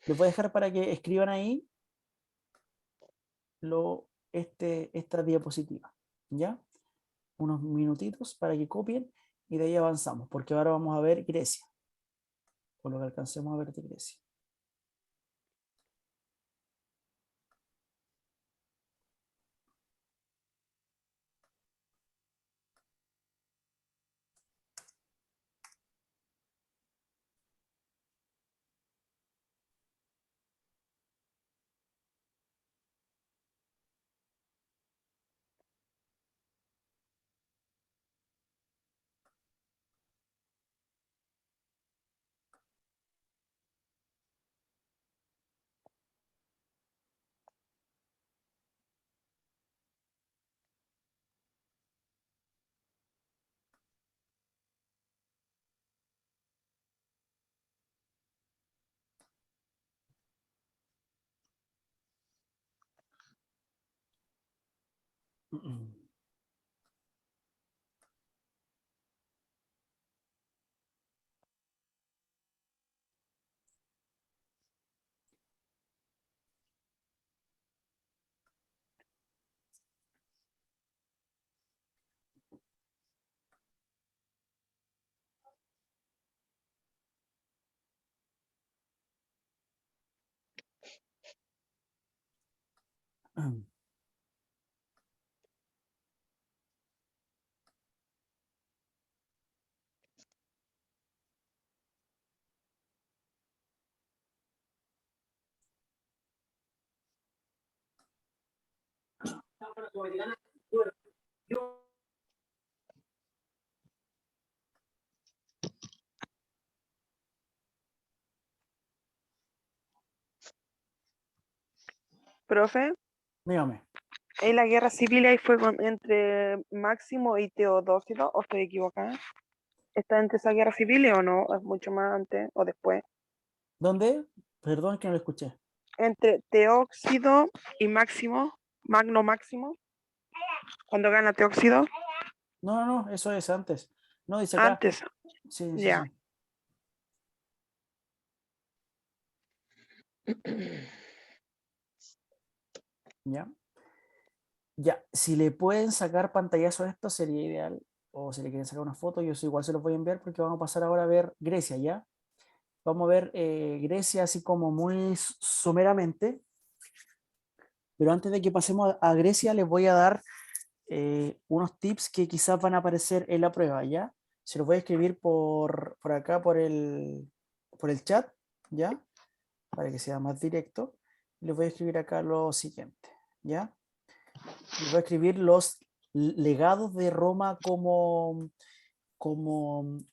Les voy a dejar para que escriban ahí esta diapositiva. ¿Ya? Unos minutitos para que copien y de ahí avanzamos, porque ahora vamos a ver Grecia, por lo que alcancemos a ver de Grecia. Profe, Dígame. ¿en la guerra civil ahí fue entre Máximo y Teodósilo o estoy equivocada? ¿Está entre esa guerra civil o no? ¿Es mucho más antes o después? ¿Dónde? Perdón que no lo escuché. Entre Teóxido y Máximo, Magno Máximo, cuando gana Teóxido, No, no, no, eso es antes. No, dice acá. antes, Sí, sí, ya. sí. ¿Ya? Ya, si le pueden sacar pantallazo a esto sería ideal, o si le quieren sacar una foto, yo igual se los voy a enviar porque vamos a pasar ahora a ver Grecia, ¿ya? Vamos a ver Grecia así como muy someramente, pero antes de que pasemos a Grecia les voy a dar unos tips que quizás van a aparecer en la prueba, ¿ya? Se los voy a escribir por acá, por el chat, ¿ya? Para que sea más directo. Les voy a escribir acá lo siguiente, ¿ya? Les voy a escribir los legados de Roma como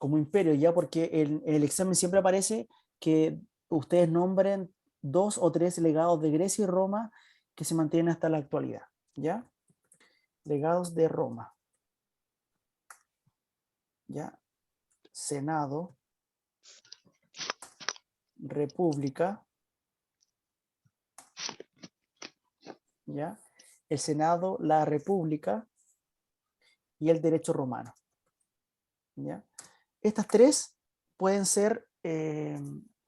imperio, ¿ya? Porque en el examen siempre aparece que ustedes nombren 2 o 3 legados de Grecia y Roma que se mantienen hasta la actualidad, ¿ya? Legados de Roma, ¿ya? Senado, República, ¿ya? El Senado, la República y el derecho romano, ¿ya? Estas tres pueden ser,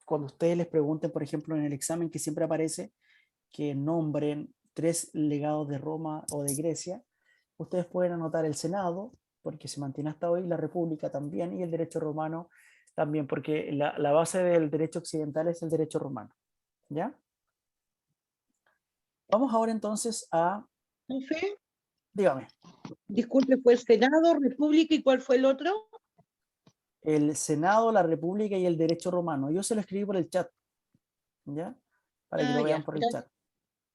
cuando ustedes les pregunten, por ejemplo, en el examen que siempre aparece, que nombren 3 legados de Roma o de Grecia, ustedes pueden anotar el Senado, porque se mantiene hasta hoy, la República también, y el derecho romano también, porque la base del derecho occidental es el derecho romano, ¿ya? Vamos ahora entonces a... Profe, Dígame. disculpe, ¿fue el Senado, República y cuál fue el otro? El Senado, la República y el derecho romano. Yo se lo escribí por el chat, ¿ya? Para que lo vean Ya, por el gracias. chat.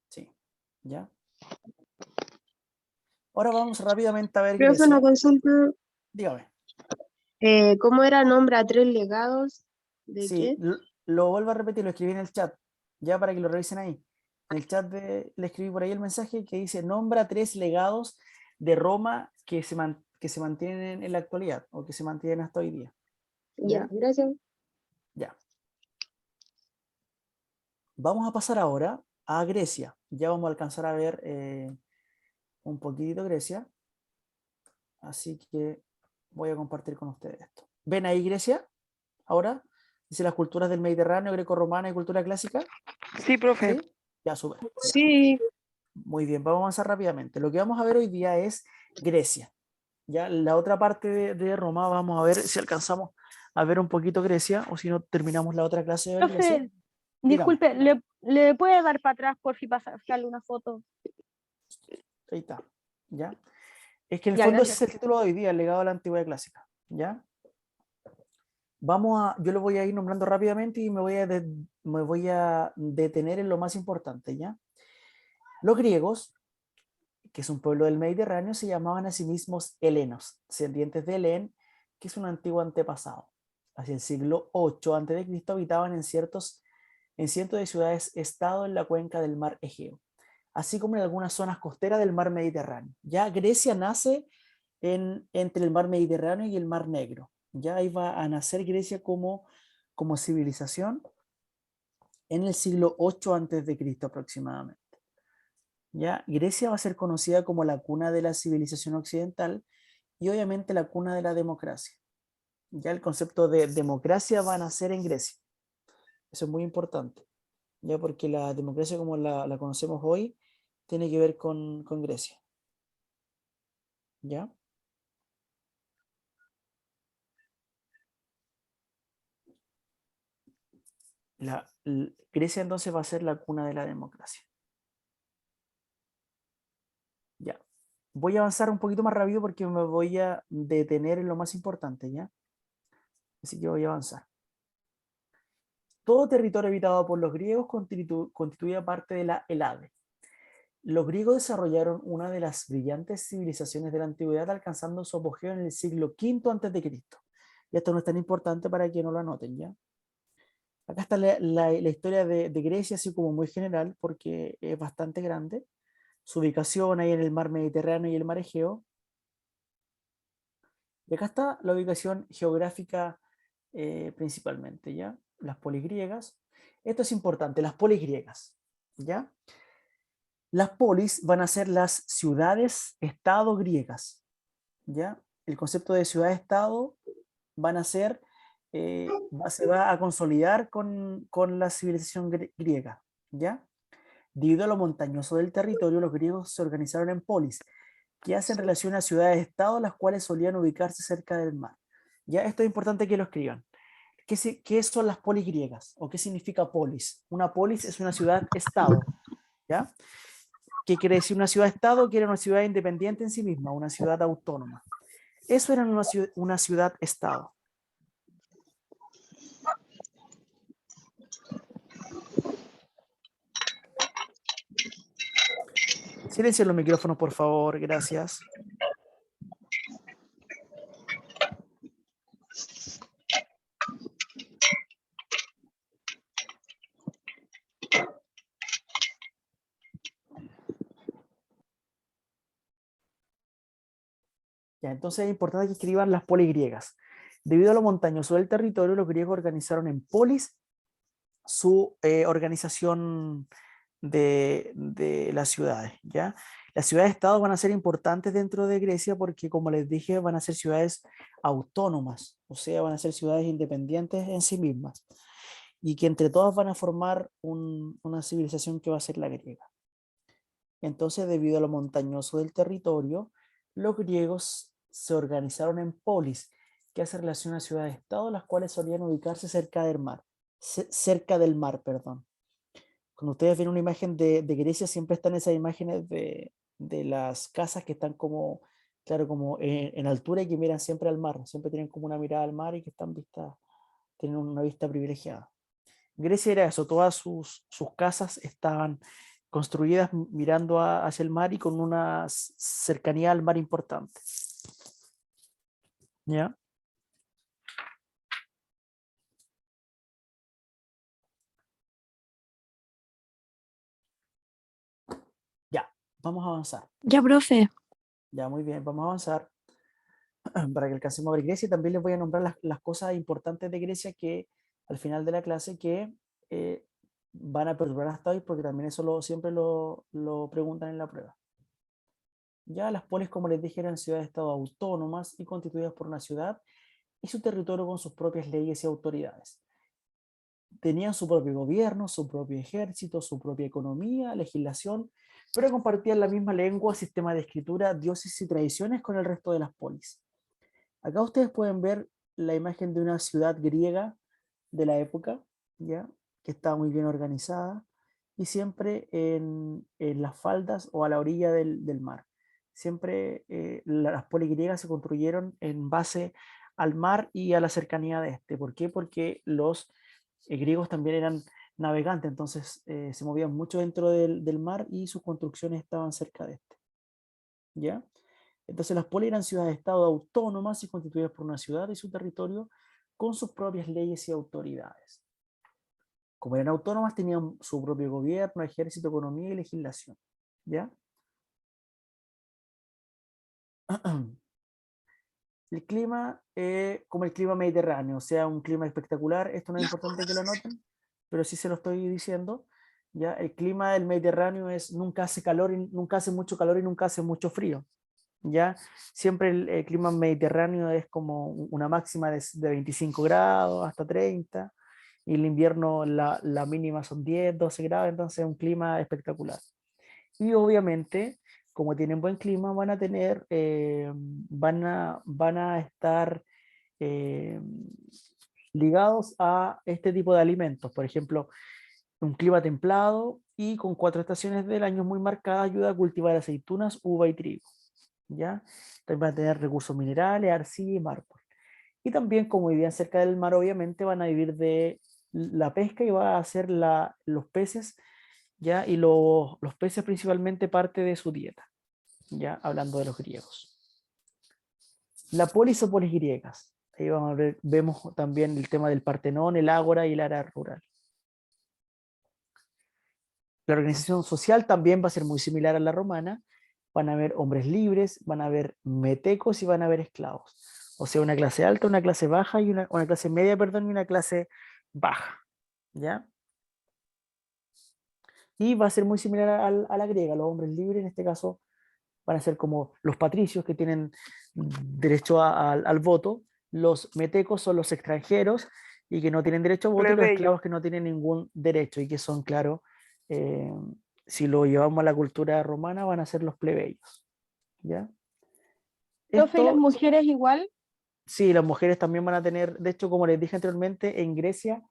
Sí, ¿ya? Ahora vamos rápidamente a ver Profe, una Grecia. consulta. Dígame. ¿Cómo era nombre a 3 legados? ¿De Sí, qué? lo vuelvo a repetir, lo escribí en el chat, ya para que lo revisen ahí. En el chat le escribí por ahí el mensaje que dice, nombra 3 legados de Roma que se mantienen en la actualidad o que se mantienen hasta hoy día. Ya, ¿Ya? gracias. Ya. Vamos a pasar ahora a Grecia. Ya vamos a alcanzar a ver un poquitito Grecia. Así que voy a compartir con ustedes esto. ¿Ven ahí Grecia? Ahora, dice las culturas del Mediterráneo, greco-romana y cultura clásica. Sí, profe. ¿Sí? Ya, súper. Ya. Sí, Muy bien, vamos a avanzar rápidamente. Lo que vamos a ver hoy día es Grecia. Ya la otra parte de Roma, vamos a ver si alcanzamos a ver un poquito Grecia o si no terminamos la otra clase de ver Grecia. profe, Dígame, disculpe, ¿le puede dar para atrás por si pasa sacarle una foto? ahí está. ¿Ya? Es que en el Ya, fondo ese es gracias. el título de hoy día, el legado de la antigüedad clásica. ¿Ya? Yo lo voy a ir nombrando rápidamente y me voy a detener en lo más importante, ¿ya? Los griegos, que es un pueblo del Mediterráneo, se llamaban a sí mismos helenos, descendientes de Helén, que es un antiguo antepasado. Hacia el siglo 8 a.C. habitaban en cientos de ciudades-estado en la cuenca del mar Egeo, así como en algunas zonas costeras del mar Mediterráneo. Ya Grecia nace entre el mar Mediterráneo y el mar Negro. Ya ahí va a nacer Grecia como civilización en el siglo 8 a.C. aproximadamente. ¿Ya? Grecia va a ser conocida como la cuna de la civilización occidental y obviamente la cuna de la democracia. Ya el concepto de democracia va a nacer en Grecia. Eso es muy importante, ya porque la democracia como la conocemos hoy tiene que ver con Grecia. ¿Ya? Grecia entonces va a ser la cuna de la democracia. Ya. Voy a avanzar un poquito más rápido porque me voy a detener en lo más importante, ¿ya? Así que voy a avanzar. Todo territorio habitado por los griegos constituía parte de la Helade. Los griegos desarrollaron una de las brillantes civilizaciones de la antigüedad, alcanzando su apogeo en el siglo V a.C. Y esto no es tan importante para que no lo anoten, ¿ya? Acá está la historia de Grecia, así como muy general, porque es bastante grande. Su ubicación ahí en el mar Mediterráneo y el mar Egeo. Y acá está la ubicación geográfica principalmente, ¿ya? Las polis griegas. Esto es importante, las polis griegas, ¿ya? Las polis van a ser las ciudades-estado griegas, ¿ya? El concepto de ciudad-estado van a ser se va a consolidar con la civilización griega, ¿ya? Debido a lo montañoso del territorio, los griegos se organizaron en polis, que hacen relación a ciudades-estado, las cuales solían ubicarse cerca del mar. Ya, esto es importante que lo escriban. ¿Qué son las polis griegas? ¿O qué significa polis? Una polis es una ciudad-estado, ¿ya? ¿Qué quiere decir una ciudad-estado? Que era una ciudad independiente en sí misma, una ciudad autónoma. Eso era una ciudad-estado. Silencien los micrófonos, por favor, gracias. Ya, entonces es importante que escriban las polis griegas. Debido a lo montañoso del territorio, los griegos organizaron en polis su organización de las ciudades, ¿ya? Las ciudades-estado van a ser importantes dentro de Grecia porque, como les dije, van a ser ciudades autónomas, o sea, van a ser ciudades independientes en sí mismas, y que entre todas van a formar una civilización que va a ser la griega. Entonces, debido a lo montañoso del territorio, los griegos se organizaron en polis, que hace relación a ciudades-estado, las cuales solían ubicarse cerca del mar, perdón. Cuando ustedes ven una imagen de Grecia, siempre están esas imágenes de las casas que están como, claro, como en altura y que miran siempre al mar, siempre tienen como una mirada al mar y que están tienen una vista privilegiada. Grecia era eso, todas sus casas estaban construidas mirando hacia el mar y con una cercanía al mar importante. ¿Ya? Ya, vamos a avanzar. Ya, profe. Ya, muy bien, vamos a avanzar para que alcancemos a ver Grecia. También les voy a nombrar las cosas importantes de Grecia que al final de la clase que van a perdurar hasta hoy, porque también eso siempre lo preguntan en la prueba. Ya las polis, como les dije, eran ciudades-estado autónomas y constituidas por una ciudad y su territorio con sus propias leyes y autoridades. Tenían su propio gobierno, su propio ejército, su propia economía, legislación, pero compartían la misma lengua, sistema de escritura, dioses y tradiciones con el resto de las polis. Acá ustedes pueden ver la imagen de una ciudad griega de la época, ¿ya? Que está muy bien organizada y siempre en las faldas o a la orilla del mar. Siempre las polis griegas se construyeron en base al mar y a la cercanía de este. ¿Por qué? Porque los griegos también eran navegantes, entonces se movían mucho dentro del mar y sus construcciones estaban cerca de este. ¿Ya? Entonces las polis eran ciudades-estado autónomas y constituidas por una ciudad y su territorio con sus propias leyes y autoridades. Como eran autónomas, tenían su propio gobierno, ejército, economía y legislación. ¿Ya? El clima, como el clima mediterráneo, o sea, un clima espectacular. Esto no es importante que lo anoten, pero sí se lo estoy diciendo. ¿Ya? El clima del Mediterráneo nunca hace calor, nunca hace mucho calor y nunca hace mucho frío. ¿Ya? Siempre el clima mediterráneo es como una máxima de 25 grados hasta 30, y el invierno la mínima son 10, 12 grados, entonces es un clima espectacular. Y obviamente, como tienen buen clima, van a tener, van a estar ligados a este tipo de alimentos. Por ejemplo, un clima templado y con 4 estaciones del año muy marcadas ayuda a cultivar aceitunas, uva y trigo. ¿Ya? También van a tener recursos minerales, arcilla y mármol. Y también, como vivían cerca del mar, obviamente van a vivir de la pesca y va a ser los peces, ¿ya? Y los peces principalmente parte de su dieta, ¿ya? Hablando de los griegos. La polis o polis griegas. Ahí vemos también el tema del Partenón, el ágora y el área rural. La organización social también va a ser muy similar a la romana. Van a haber hombres libres, van a haber metecos y van a haber esclavos. O sea, una clase alta, una clase baja y una clase media, perdón, y una clase baja. ¿Ya? Y va a ser muy similar a la griega. Los hombres libres en este caso van a ser como los patricios que tienen derecho al voto, Los metecos son los extranjeros y que no tienen derecho a voto, y los Plebeyo. esclavos que no tienen ningún derecho y que son, claro, eh, si lo llevamos a la cultura romana, van a ser los plebeyos. ¿Ya? Profe, ¿y las Esto, mujeres igual? sí, las mujeres también van a tener, de hecho, como les dije anteriormente, en Grecia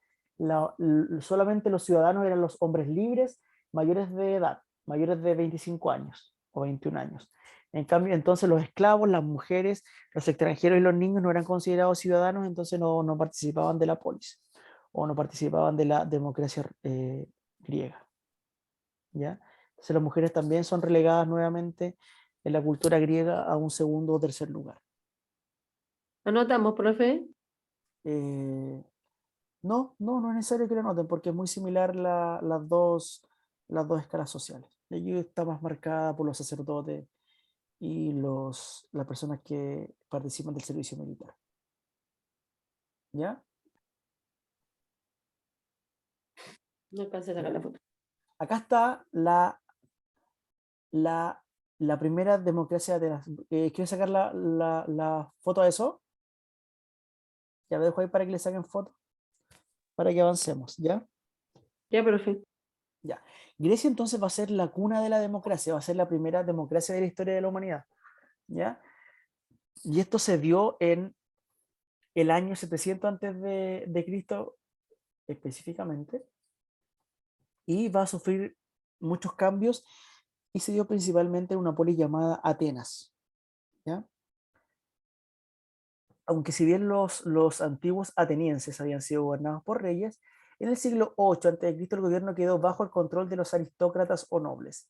solamente los ciudadanos eran los hombres libres mayores de edad, mayores de 25 años o 21 años. En cambio, entonces los esclavos, las mujeres, los extranjeros y los niños no eran considerados ciudadanos, entonces no participaban de la polis o no participaban de la democracia griega. ¿Ya? Entonces las mujeres también son relegadas nuevamente en la cultura griega a un segundo o tercer lugar. Anotamos, profe. No es necesario que lo noten porque es muy similar las dos escalas sociales. Y allí está más marcada por los sacerdotes y las personas que participan del servicio militar. ¿Ya? No alcancé a sacar la foto. Acá está la primera democracia de las... ¿Quieres sacar la foto de eso? Ya lo dejo ahí para que le saquen foto, para que avancemos, ¿ya? Ya, profe. Ya. Grecia entonces va a ser la cuna de la democracia, va a ser la primera democracia de la historia de la humanidad, ¿ya? Y esto se dio en el año 700 antes de Cristo específicamente, y va a sufrir muchos cambios, y se dio principalmente en una polis llamada Atenas, ¿ya? Aunque si bien los antiguos atenienses habían sido gobernados por reyes, en el siglo 8 a.C. el gobierno quedó bajo el control de los aristócratas o nobles.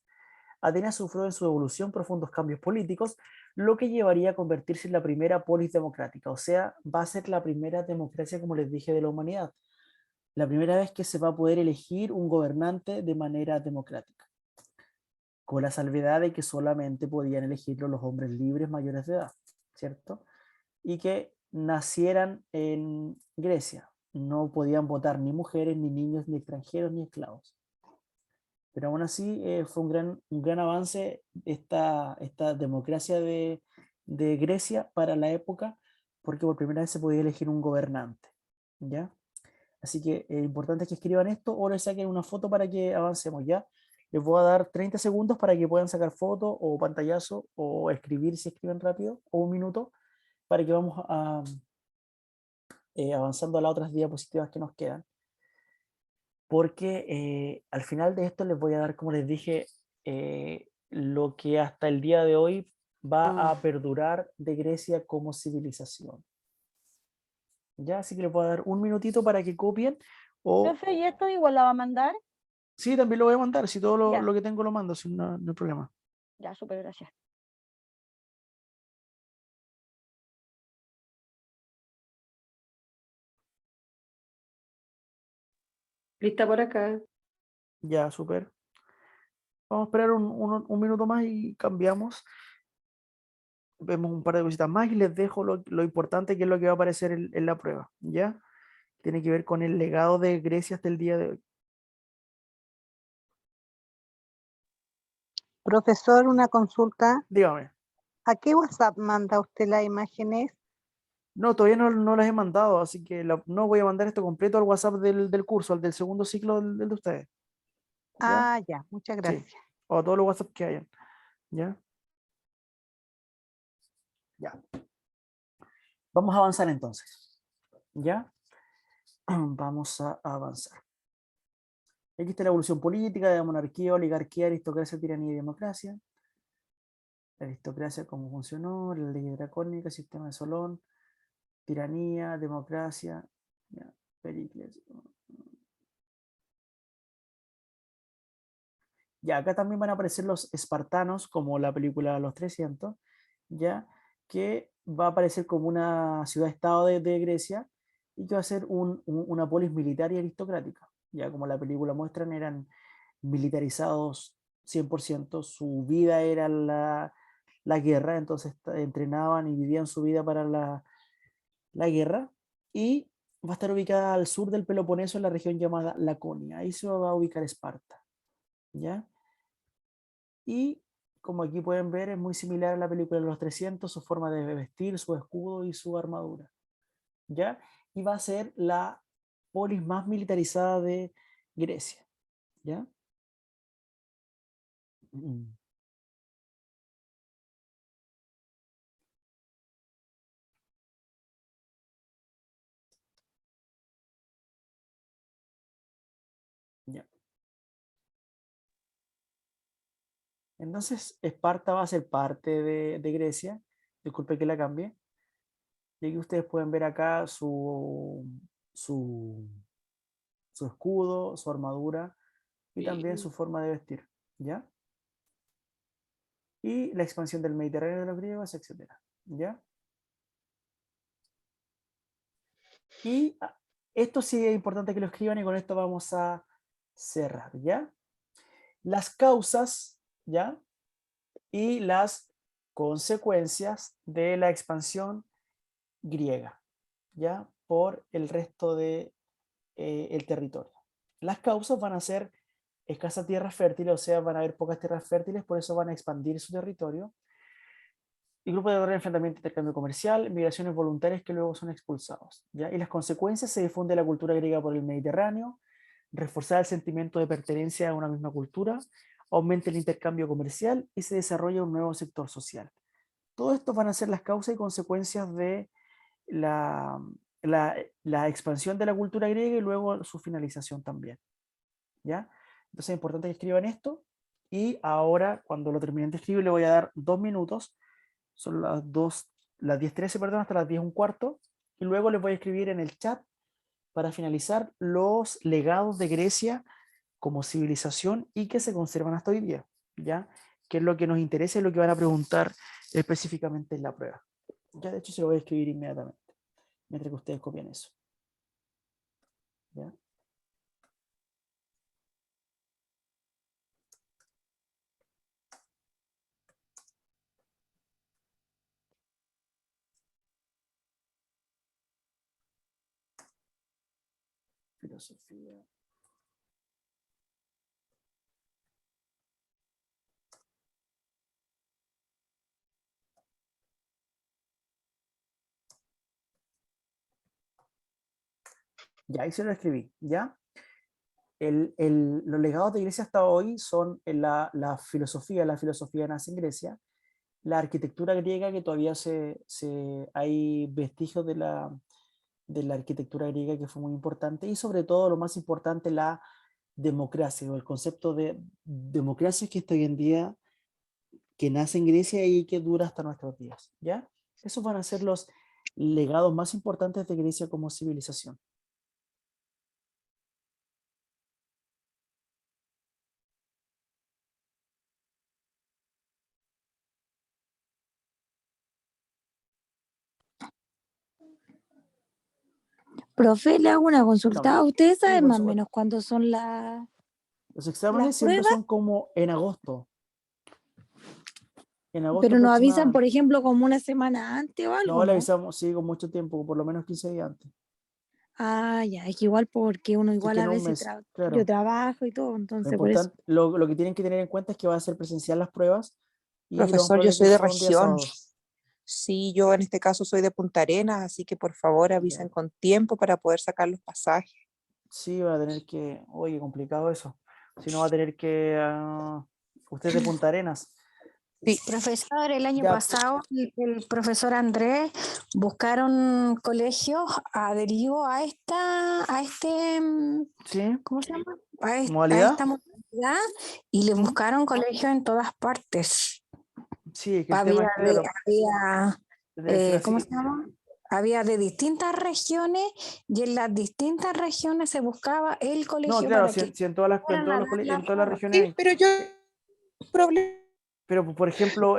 Atenas sufrió en su evolución profundos cambios políticos, lo que llevaría a convertirse en la primera polis democrática, o sea, va a ser la primera democracia, como les dije, de la humanidad. La primera vez que se va a poder elegir un gobernante de manera democrática, con la salvedad de que solamente podían elegirlo los hombres libres mayores de edad, ¿cierto? Y que nacieran en Grecia. No podían votar ni mujeres, ni niños, ni extranjeros, ni esclavos. Pero aún así fue un gran avance esta democracia de Grecia para la época, porque por primera vez se podía elegir un gobernante. ¿Ya? Así que importante es que escriban esto o les saquen una foto para que avancemos. ¿Ya? Les voy a dar 30 segundos para que puedan sacar foto o pantallazo o escribir si escriben rápido, o un minuto, para que vamos avanzando a las otras diapositivas que nos quedan. Porque al final de esto les voy a dar, como les dije, lo que hasta el día de hoy va a perdurar de Grecia como civilización. Ya, así que les voy a dar un minutito para que copien. Profe, ¿y esto igual la va a mandar? Sí, también lo voy a mandar, si todo Ya. lo que tengo lo mando, no hay problema. Ya, súper, gracias. Lista por acá. Ya, súper. Vamos a esperar un minuto más y cambiamos. Vemos un par de cositas más y les dejo lo importante, que es lo que va a aparecer en la prueba. ¿Ya? Tiene que ver con el legado de Grecia hasta el día de hoy. Profesor, una consulta. Dígame. ¿A qué WhatsApp manda usted las imágenes? No, todavía no las he mandado, así que no voy a mandar esto completo al WhatsApp del curso, al del segundo ciclo del de ustedes. ¿Ya? Ah, ya, muchas Sí. gracias. O a todos los WhatsApp que hayan. ¿Ya? Ya. Vamos a avanzar entonces. ¿Ya? Vamos a avanzar. Aquí está la evolución política de la monarquía, oligarquía, aristocracia, tiranía y democracia. La aristocracia, cómo funcionó, la ley dracónica, sistema de Solón, tiranía, democracia, ya, Pericles. Ya, acá también van a aparecer los espartanos, como la película Los 300, ya, que va a aparecer como una ciudad-estado de Grecia y que va a ser una polis militar y aristocrática. Ya como la película muestran, eran militarizados 100%, su vida era la guerra, entonces entrenaban y vivían su vida para la guerra, y va a estar ubicada al sur del Peloponeso, en la región llamada Laconia. Ahí se va a ubicar Esparta. ¿Ya? Y como aquí pueden ver, es muy similar a la película de los 300, su forma de vestir, su escudo y su armadura. ¿ya? Y va a ser la polis más militarizada de Grecia, ¿ya? Mm. Ya. Entonces, Esparta va a ser parte de Grecia. Disculpe que la cambie. Y aquí ustedes pueden ver acá su escudo, su armadura y también su forma de vestir, ¿ya? Y la expansión del Mediterráneo de los griegos, etcétera, ¿ya? Y esto sí es importante que lo escriban y con esto vamos a cerrar, ¿ya? Las causas, ¿ya? Y las consecuencias de la expansión griega, ¿ya? Por el resto de el territorio. Las causas van a ser escasas tierras fértiles, o sea, van a haber pocas tierras fértiles, por eso van a expandir su territorio. Y grupos de guerra, enfrentamiento, intercambio comercial, migraciones voluntarias que luego son expulsados, ¿ya? Y las consecuencias: se difunde la cultura griega por el Mediterráneo, reforzar el sentimiento de pertenencia a una misma cultura, aumenta el intercambio comercial y se desarrolla un nuevo sector social. Todo esto van a ser las causas y consecuencias de la, la expansión de la cultura griega y luego su finalización también, ¿ya? Entonces es importante que escriban esto y ahora cuando lo terminen de escribir le voy a dar 2 minutos, son las 10:13, perdón, hasta las 10:15, y luego les voy a escribir en el chat para finalizar los legados de Grecia como civilización y que se conservan hasta hoy día, ¿ya? Que es lo que nos interesa y lo que van a preguntar específicamente en la prueba. Ya de hecho se lo voy a escribir inmediatamente, mientras que ustedes copian eso, ¿ya? Filosofía. Ya, ahí se lo escribí, ¿ya? Los legados de Grecia hasta hoy son la filosofía nace en Grecia, la arquitectura griega, que todavía hay vestigios de la arquitectura griega que fue muy importante, y sobre todo, lo más importante, la democracia, o el concepto de democracia que está hoy en día, que nace en Grecia y que dura hasta nuestros días, ¿ya? Esos van a ser los legados más importantes de Grecia como civilización. Profe, le hago una consulta. Dígame. ¿Ustedes Sí, saben por más o supuesto. menos cuándo son las Los exámenes siempre pruebas? son como en agosto. En agosto Pero nos avisan, por aproximadamente. ejemplo, como una semana antes o algo, No, le ¿no? avisamos, sí, con mucho tiempo, por lo menos 15 días antes. Ah, ya, es que igual porque uno Así igual que a en un veces mes, yo claro. trabajo y todo, Lo entonces por eso. importante, lo que tienen que tener en cuenta es que va a ser presencial las pruebas y lo más Profesor, yo probable es soy que de son día región. sábado. Sí, yo en este caso soy de Punta Arenas, así que por favor avisen Ya. con tiempo para poder sacar los pasajes. Sí, va a tener que, oye, complicado eso. Si no, va a tener que, usted es de Punta Arenas. Sí, Profesor, el año Ya, pasado el profesor Andrés buscaron colegios adheridos a este, sí, ¿cómo se llama? A modalidad. esta modalidad y le ¿Mm? buscaron colegios en todas partes. Sí, es que el tema es, claro, de ¿Cómo decir se llama? Había de distintas regiones y en las distintas regiones se buscaba el no, colegio claro, para si, que si en fueran a dar la en todas las prueba. regiones sí, hay. pero yo Eh, problema. Pero, por ejemplo,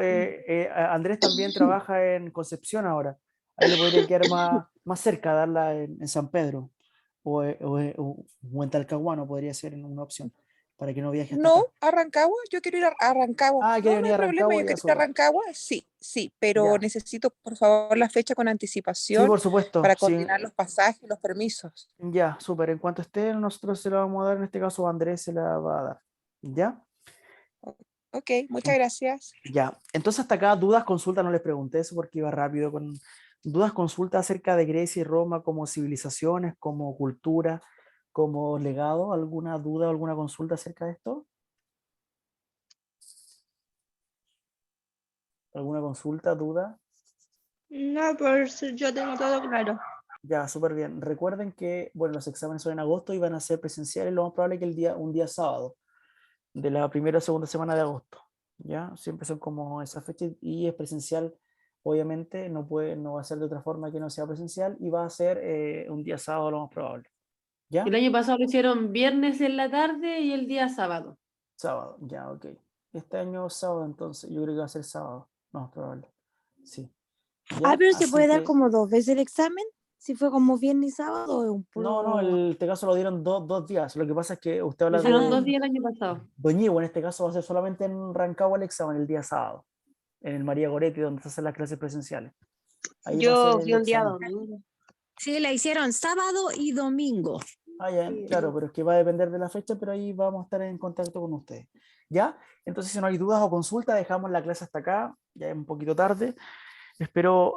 Andrés también trabaja en Concepción ahora. Ahí le podría quedar más cerca darla en San Pedro o en Talcahuano, podría ser una opción, para que no viaje hasta No, acá. a Rancagua, yo quiero ir a Rancagua. Ah, quiere No, no venir hay a problema, Rancagua, yo ya quiero ir a súper. Rancagua, sí, sí, pero Ya. necesito por favor la fecha con Sí, anticipación por supuesto. para Sí, coordinar los pasajes y los permisos. ya, súper. En cuanto esté, nosotros se la vamos a dar. En este caso, Andrés se la va a dar. ¿Ya? Ok, muchas gracias. Ya. Entonces, hasta acá, dudas, consultas, no les pregunté eso porque iba rápido dudas, consultas acerca de Grecia y Roma como civilizaciones, como cultura, como legado. ¿Alguna duda o alguna consulta acerca de esto? ¿Alguna consulta, duda? No, pues yo tengo todo claro. Ya, súper bien. Recuerden que, bueno, los exámenes son en agosto y van a ser presenciales, lo más probable es que un día sábado, de la primera o segunda semana de agosto. ¿Ya? Siempre son como esa fecha y es presencial. Obviamente no va a ser de otra forma que no sea presencial y va a ser un día sábado lo más probable. ¿Ya? El año pasado lo hicieron viernes en la tarde y el día sábado. Sábado, ya, ok. Este año sábado entonces, yo creo que va a ser sábado, no, probable. Sí. Ah, ¿Ya? pero se Así puede dar que- como 2 veces el examen. Si fue como viernes y sábado, o es un No, puro. en este caso lo dieron dos días. Lo que pasa es que usted Lo habla hicieron de 2 días el año pasado. Doñigo, en este caso va a ser solamente en Rancagua el examen el día sábado, en el María Goretti, donde se hacen las clases presenciales. Ahí va a ser Yo el fui un día examen. domingo. Sí, la hicieron sábado y domingo. Ah, ya, claro, pero es que va a depender de la fecha, pero ahí vamos a estar en contacto con ustedes. ¿Ya? Entonces, si no hay dudas o consultas, dejamos la clase hasta acá, ya es un poquito tarde. Espero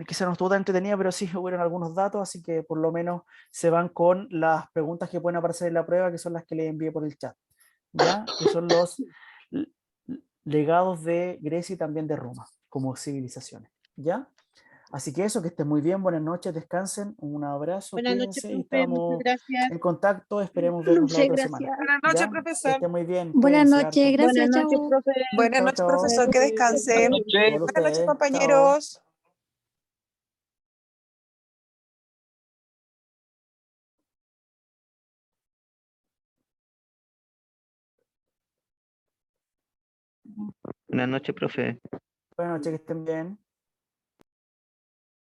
que se nos estuvo tan entretenida, pero sí hubieron algunos datos, así que por lo menos se van con las preguntas que pueden aparecer en la prueba, que son las que les envié por el chat. ¿Ya? Que son los l- legados de Grecia y también de Roma, como civilizaciones. ¿Ya? Así que eso, que estén muy bien, buenas noches, descansen, un abrazo, Buenas noches, cuídense y profe. Muchas estamos gracias. en contacto, esperemos vernos la Muchas otra gracias. semana. Buenas noches, ¿Ya? Que profesor. estén muy bien, Buenas cuídense noches, harto. Buenas gracias, noches, chao. profe. Buenas Chao, noches, chao. profesor, que descanse. Por Buenas noches, ustedes, chao. compañeros. Buenas noches, profe. Buenas noches, que estén bien.